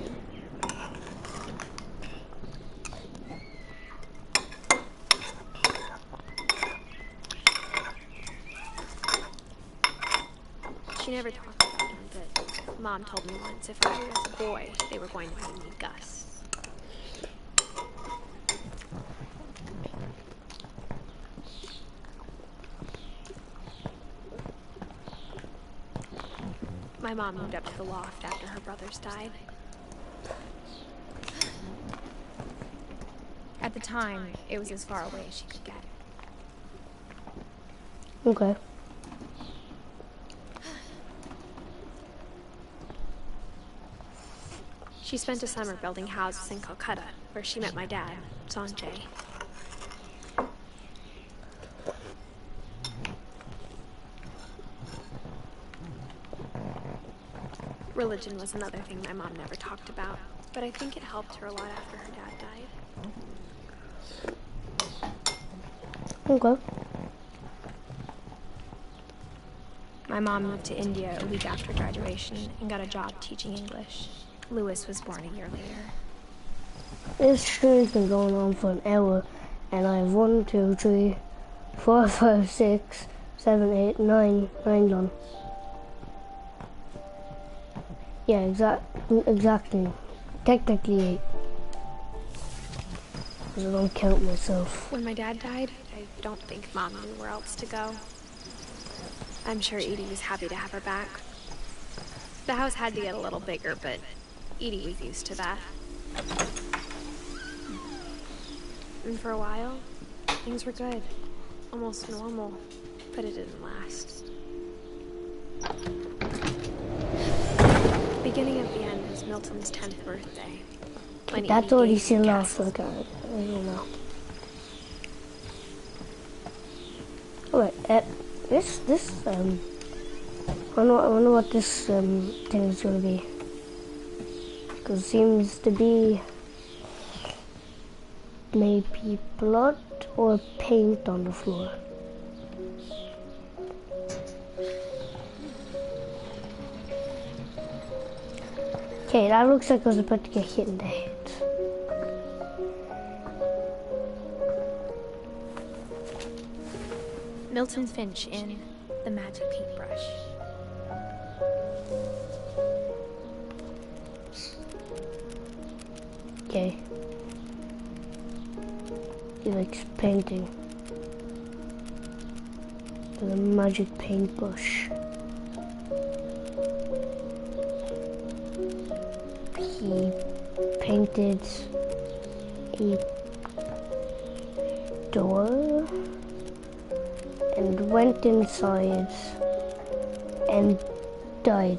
She never talked about him, but Mom told me once if I was a boy, they were going to name me Gus. My mom moved up to the loft after her brothers died. At the time, it was as far away as she could get. Okay. She spent a summer building houses in Calcutta, where she met my dad, Sanjay. Religion was another thing my mom never talked about, but I think it helped her a lot after her dad died. Okay. My mom moved to India a week after graduation and got a job teaching English. Lewis was born a year later. This stream's been going on for an hour, and I have 1, 2, 3, 4, 5, 6, 7, 8, 9 done. Yeah, exactly. Technically 8. Because I don't count myself. When my dad died, I don't think Mom knew where else to go. I'm sure Edie was happy to have her back. The house had to get a little bigger, but Edie was used to that. And for a while, things were good. Almost normal, but it didn't last. beginning of the end is Milton's 10th birthday. When That's Edie already gave seen him last castles. week. I don't know. Alright, I wonder what this thing is gonna be. Because it seems to be maybe blood or paint on the floor. Okay, that looks like I was about to get hit in the head. Milton Finch in The Magic Paintbrush. Okay. He likes painting with a magic paintbrush. He painted a door and went inside and died.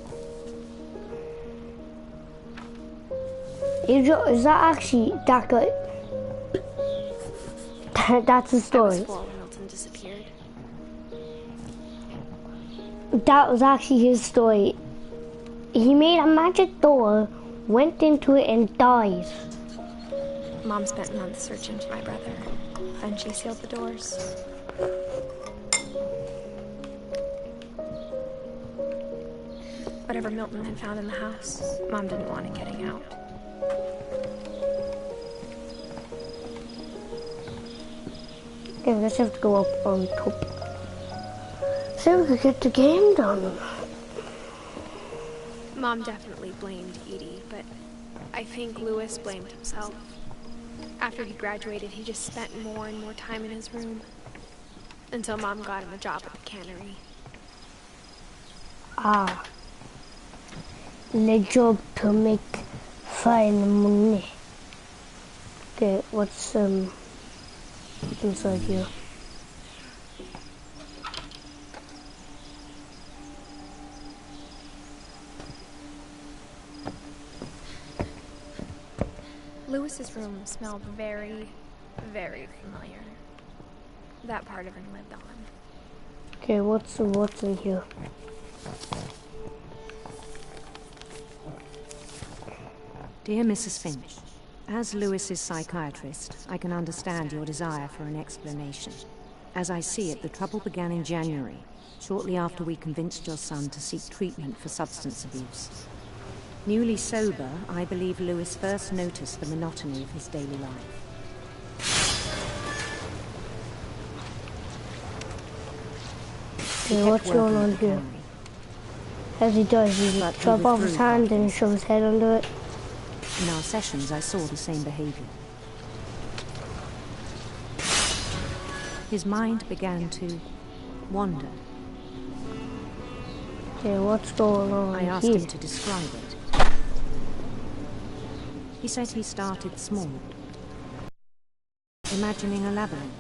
Is that actually that guy? That's the I story. was 4 when Milton disappeared. That was actually his story. He made a magic door, went into it and died. Mom spent months searching for my brother. Then she sealed the doors. Whatever Milton had found in the house, Mom didn't want it getting out. Okay, let's have to go up on top. So we could get the game done. Mom definitely blamed Edie, but I think Lewis blamed himself. After he graduated, he just spent more and more time in his room. Until Mom got him a job at the cannery. Ah. The job to make fine money. Okay, what's inside here? Lewis's room smelled very, very familiar. That part of him lived on. Okay, what's in here? Dear Mrs. Finch, as Lewis's psychiatrist, I can understand your desire for an explanation. As I see it, the trouble began in January, shortly after we convinced your son to seek treatment for substance abuse. Newly sober, I believe Lewis first noticed the monotony of his daily life. Okay, what's going on here? As he does, he chop off his hand and shove his head under it. In our sessions, I saw the same behavior. His mind began to wander. Okay, what's going on I asked here? him to describe it. He said he started small, imagining a labyrinth.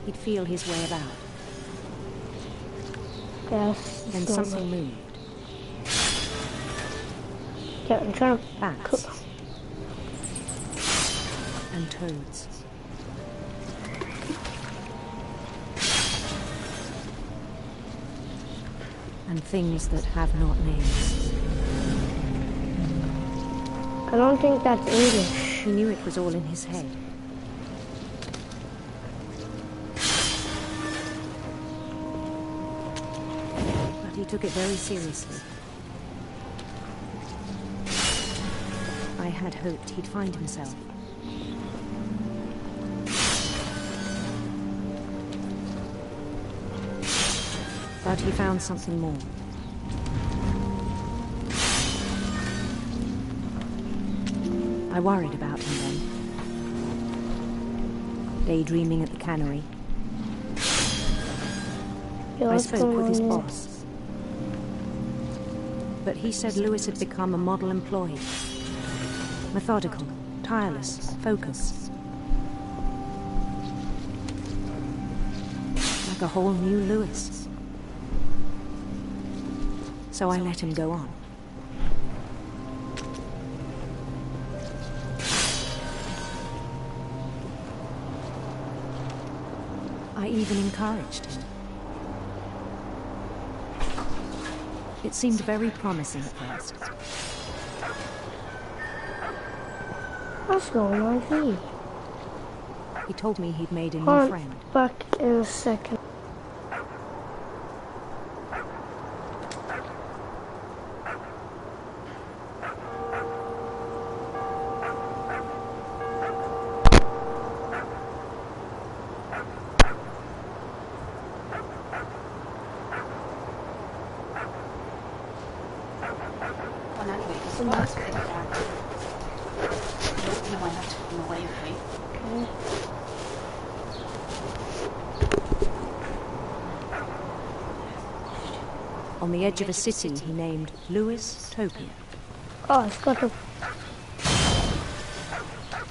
He'd feel his way about. Yes. Then something moved. Yeah, I'm trying to Bats. And toads. And things that have not names. I don't think that's English. He knew it was all in his head. But he took it very seriously. I had hoped he'd find himself. But he found something more. I worried about him then. Daydreaming at the cannery. Yeah, I what's spoke going with his on here? boss. But he said Lewis had become a model employee. Methodical, tireless, focused. Like a whole new Lewis. so I let him go on. I even encouraged him. It seemed very promising at first. What's going on here? He told me he'd made a new friend. Back in a second. On the edge of a city he named Lewis Topia. Oh, it's got to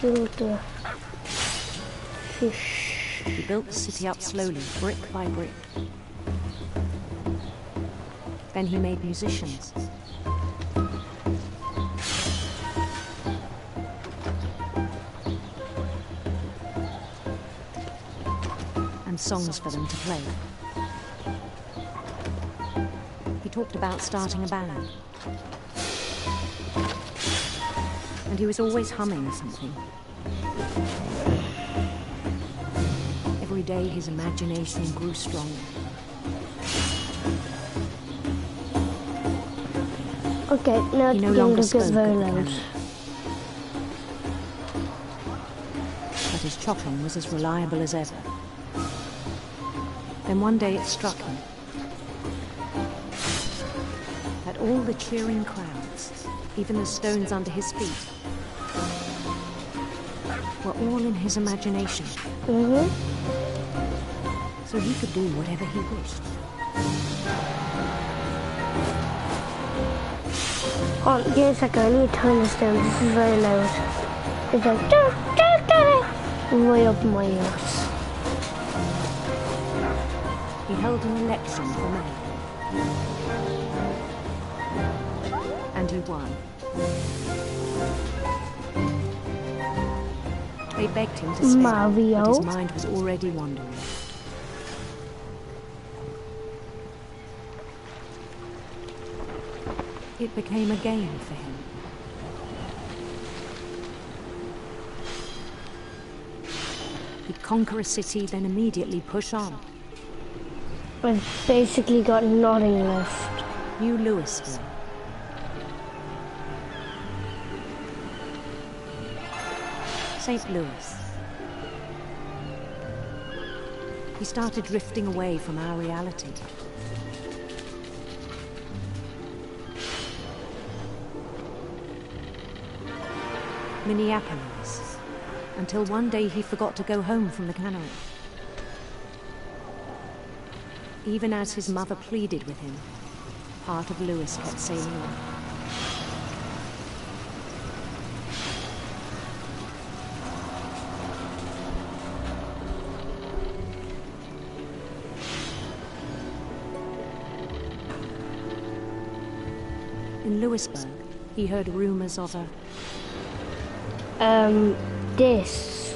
do the fish. He built the city up slowly, brick by brick. Then he made musicians. And songs for them to play. He talked about starting a band. And he was always humming something. Every day his imagination grew stronger. Okay, now it's beginning to get very loud. But his chopping was as reliable as ever. Then one day it struck him that all the cheering crowds, even the stones under his feet, were all in his imagination. So he could do whatever he wished. Oh, give me a second, I need to turn this down. This is very loud. It's like, way up my ears. He held an election for mayor. And he won. They begged him to stay, Mario. but his mind was already wandering. It became a game for him. He'd conquer a city, then immediately push on. I've basically got nothing left. New Louisville. St. Louis. He started drifting away from our reality. Minneapolis, until one day he forgot to go home from the cannery. Even as his mother pleaded with him, part of Lewis kept sailing on. In Lewisburg, he heard rumors of a this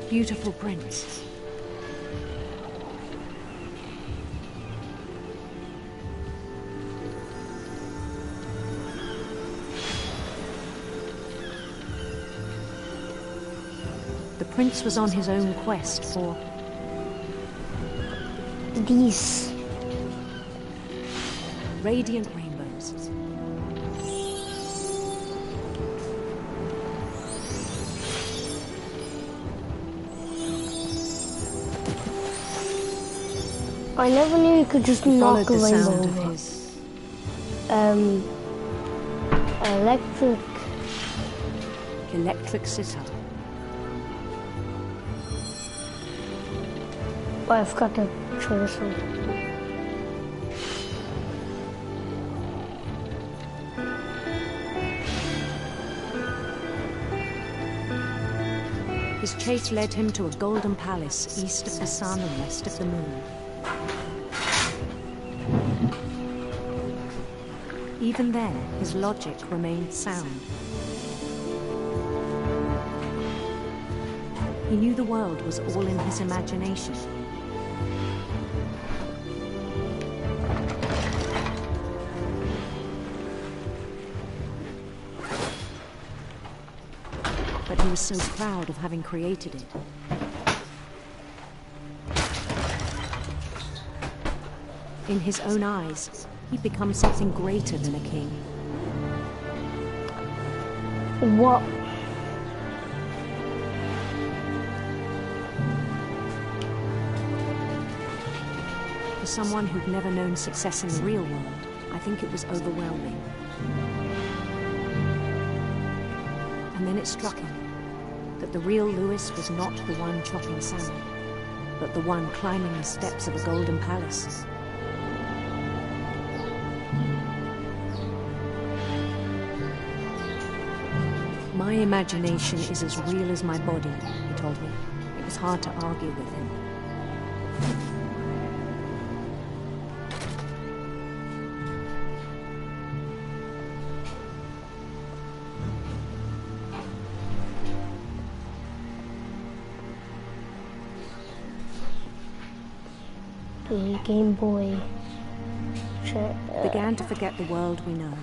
beautiful prince. The prince was on his own quest for these radiant rainbows. I never knew you could just knock a rainbow over. Electric sitar. Oh, I forgot to show this one. His chase led him to a golden palace east of the sun and west of the moon. Even then, his logic remained sound. He knew the world was all in his imagination. But he was so proud of having created it. In his own eyes, he'd become something greater than a king. What? For someone who'd never known success in the real world, I think it was overwhelming. And then it struck him that the real Louis was not the one chopping salmon, but the one climbing the steps of a golden palace. My imagination is as real as my body, he told me. It was hard to argue with him. The Game Boy began to forget the world we know.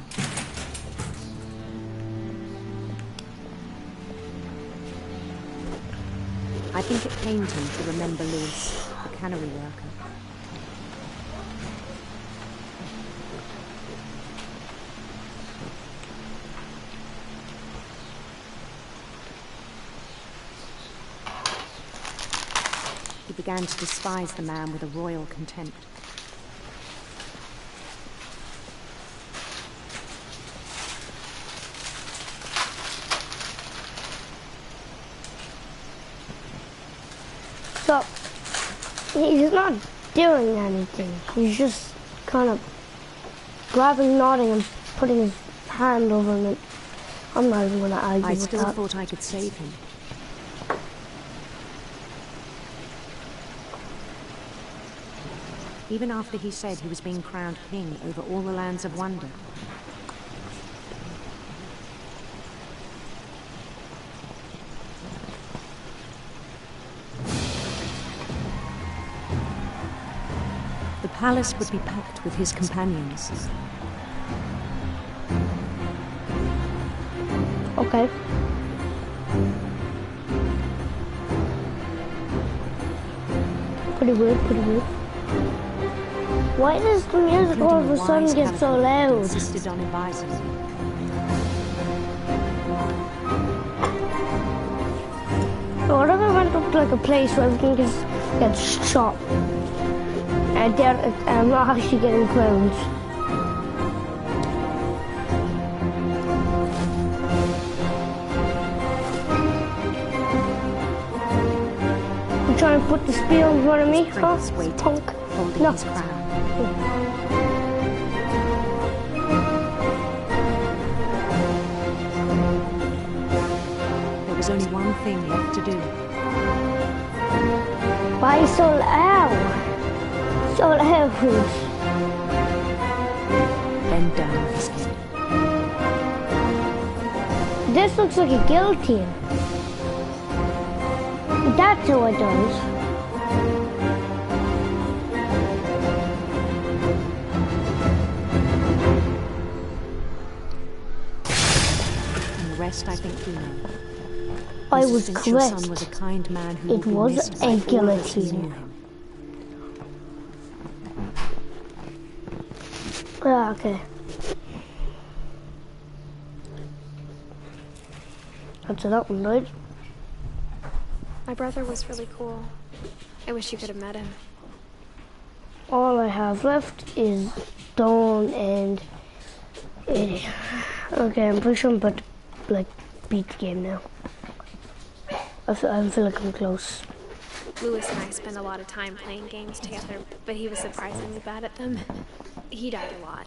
I think it pained him to remember Louis, the cannery worker. He began to despise the man with a royal contempt. So, he's not doing anything. He's just kind of grabbing, nodding, and putting his hand over him. I'm not even going to argue with that. I still thought I could save him. Even after he said he was being crowned king over all the lands of wonder. The palace would be packed with his companions. Okay. Pretty weird, pretty weird. Why does the music all of a sudden get so loud? Insisted on advising me. What if I went up to like a place where everything just gets shot? And I'm not actually getting clowns. You trying to put the spear in front of me, huh? Punk. Holding his crown. There was only one thing left to do. Why so loud? So loud. Bend down his head. This looks like a guillotine. That's how it does. I think you know. I was Since your correct. son was a kind man who It was a guillotine. Ah, okay. That's that one, right? My brother was really cool. I wish you could have met him. All I have left is Dawn and Eddie. Okay, I'm pretty sure I'm about to like beat the game now. I feel like I'm close. Louis and I spent a lot of time playing games together, but he was surprisingly bad at them. He died a lot.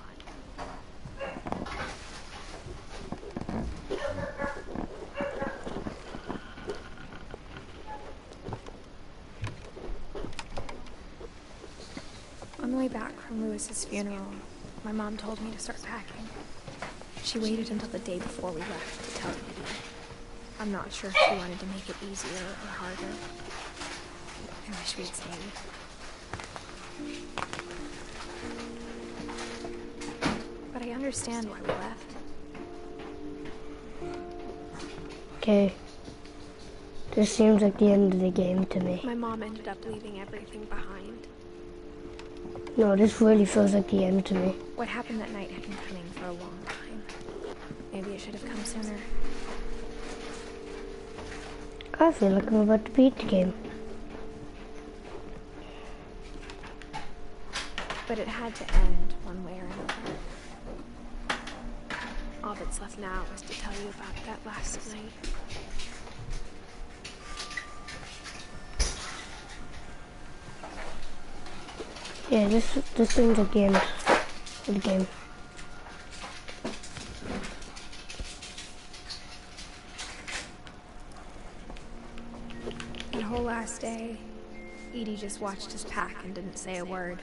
On the way back from Louis's funeral, My mom told me to start packing. She waited until the day before we left to tell me. I'm not sure if she wanted to make it easier or harder. I wish we'd stayed. But I understand why we left. Okay. This seems like the end of the game to me. My mom ended up leaving everything behind. No, this really feels like the end to me. What happened that night had been coming for a long time. Maybe it should have come sooner. I feel like I'm about to beat the game. But it had to end one way or another. All that's left now is to tell you about that last night. Yeah, this seems like the end of the game. The whole last day, Edie just watched us pack and didn't say a word.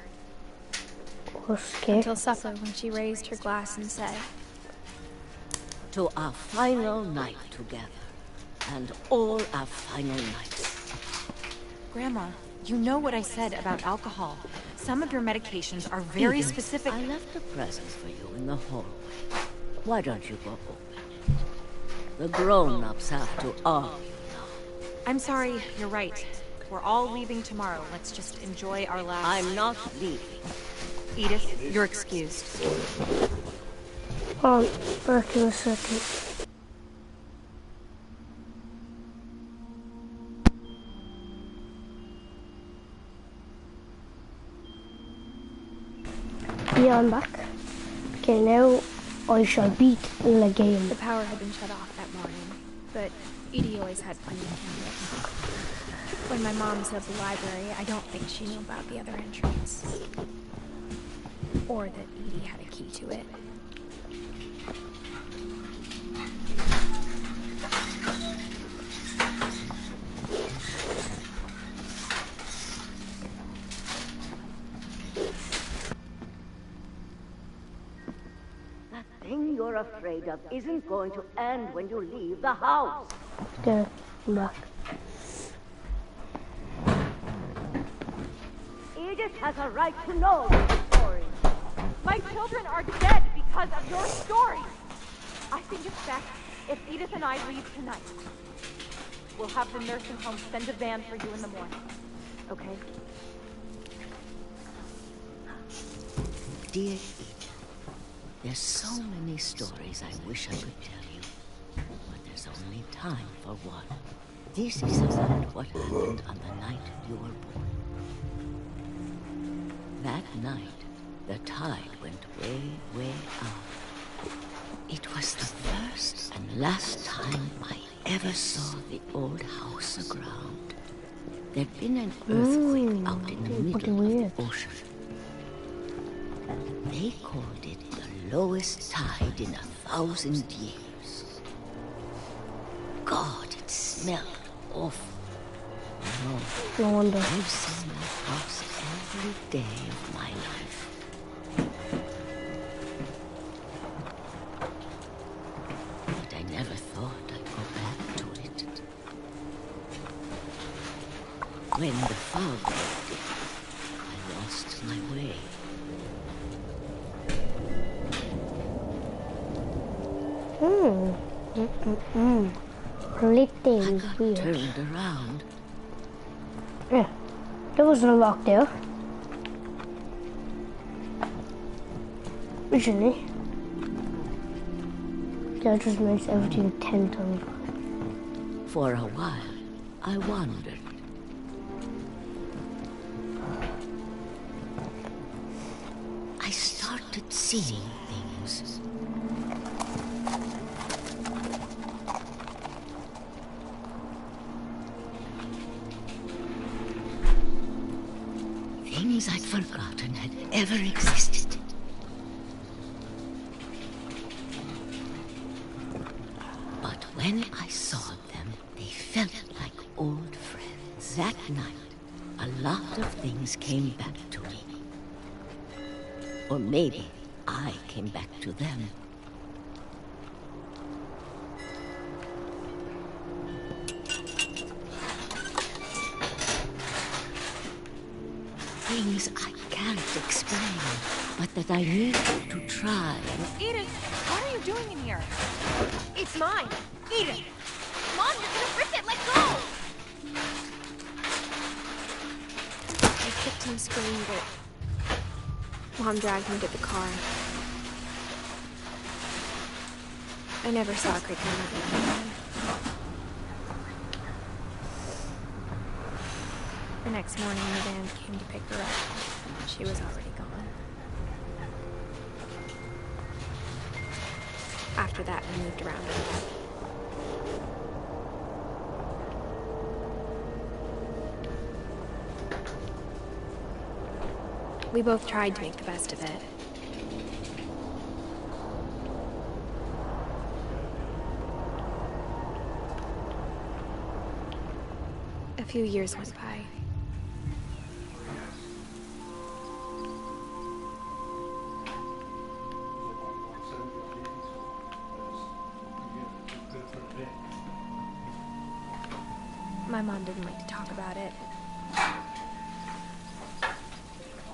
Okay. Until supper, when she raised her glass and said, "To our final night together, and all our final nights." Grandma, you know what I said about alcohol. Some of your medications are very Edith, specific. I left a present for you in the hallway. Why don't you go open it? The grown-ups have to argue now. I'm sorry, you're right. We're all leaving tomorrow. Let's just enjoy our last... I'm not leaving. Edith, you're excused. Back in a second. Yeah, I'm back. Okay, now I shall beat the game. The power had been shut off that morning, but Edie always had plenty of candles. When my mom said the library, I don't think she knew about the other entrance. Or that Edie had a key to it. That thing you're afraid of isn't going to end when you leave the house. Okay, I'm back. Edith has a right to know the story. My children are dead because of your story. I think it's best if Edith and I leave tonight. We'll have the nursing home send a van for you in the morning. Okay? Dear Edith, there's so many stories I wish I could tell you, but there's only time for one. This is about what happened on the night you were born. That night, the tide went way, way out. It was the first and last time I ever saw the old house aground. There'd been an earthquake out in the middle of the ocean. They called it the lowest tide in 1,000 years. God, it smelled awful. No wonder. I've seen that house every day of my life. But I never thought I'd go back to it. When the fog moved in, I lost my way. Everything's I got weird. turned around. Yeah, there wasn't a lock there. Originally. That just makes everything 10 times worse. For a while, I wandered. I started seeing things. Things I'd forgotten had ever existed. But when I saw them, they felt like old friends. That night, a lot of things came back to me. Or maybe I I came back to them. Things I can't explain, but that I need to try and... Edith, what are you doing in here? It's mine. Edith! Mom, you're gonna rip it! Let go! I kicked and screamed, but Mom dragged me to the car. I never saw Christina again. The next morning, the van came to pick her up. She was already gone. After that, we moved around a lot. We both tried to make the best of it. A few years went by. My mom didn't like to talk about it.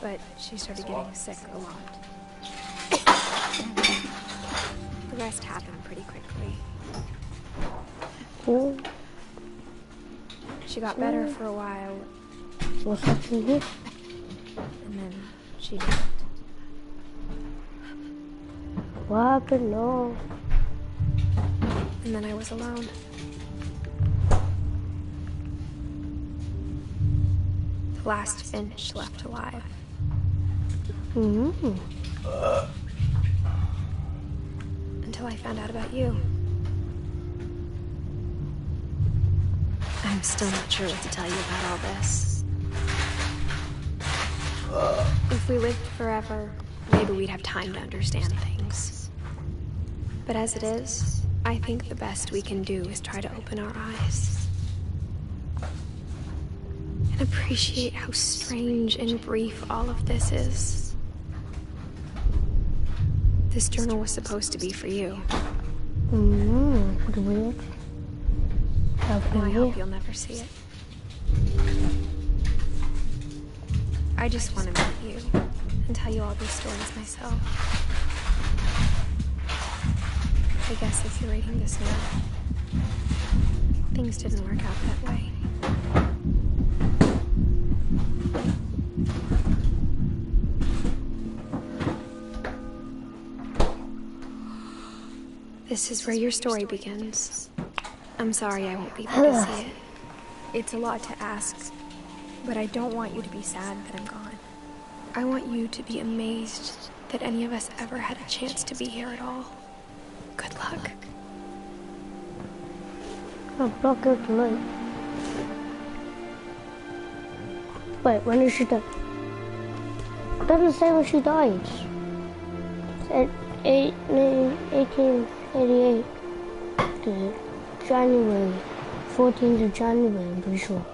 But she started getting sick a lot. The rest happened pretty quickly. Oh. She got better for a while. What's happening here? And then she didn't. What happened? No. And then I was alone. The last Finch left alive. Mm-hmm. Until I found out about you. I'm still not sure what to tell you about all this. If we lived forever, maybe we'd have time to understand things. But as it is, I think the best we can do is try to open our eyes. And appreciate how strange and brief all of this is. This journal was supposed to be for you. Weird. Now I hope you'll never see it. I just want to meet you and tell you all these stories myself. I guess if you're reading this now, things didn't work out that way. This is where your story begins. I'm sorry I won't be there to see it. It's a lot to ask, but I don't want you to be sad that I'm gone. I want you to be amazed that any of us ever had a chance to be here at all. Good luck. I'll block out the light. Wait, when did she die? It doesn't say when she died. It said 1888. January. 14th of January, I'm pretty sure.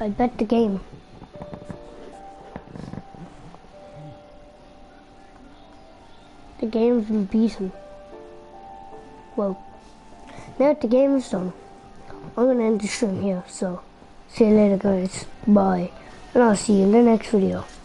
I bet the game. The game's been beaten. Well, now that the game is done, I'm gonna end the stream here, so see you later guys, bye, and I'll see you in the next video.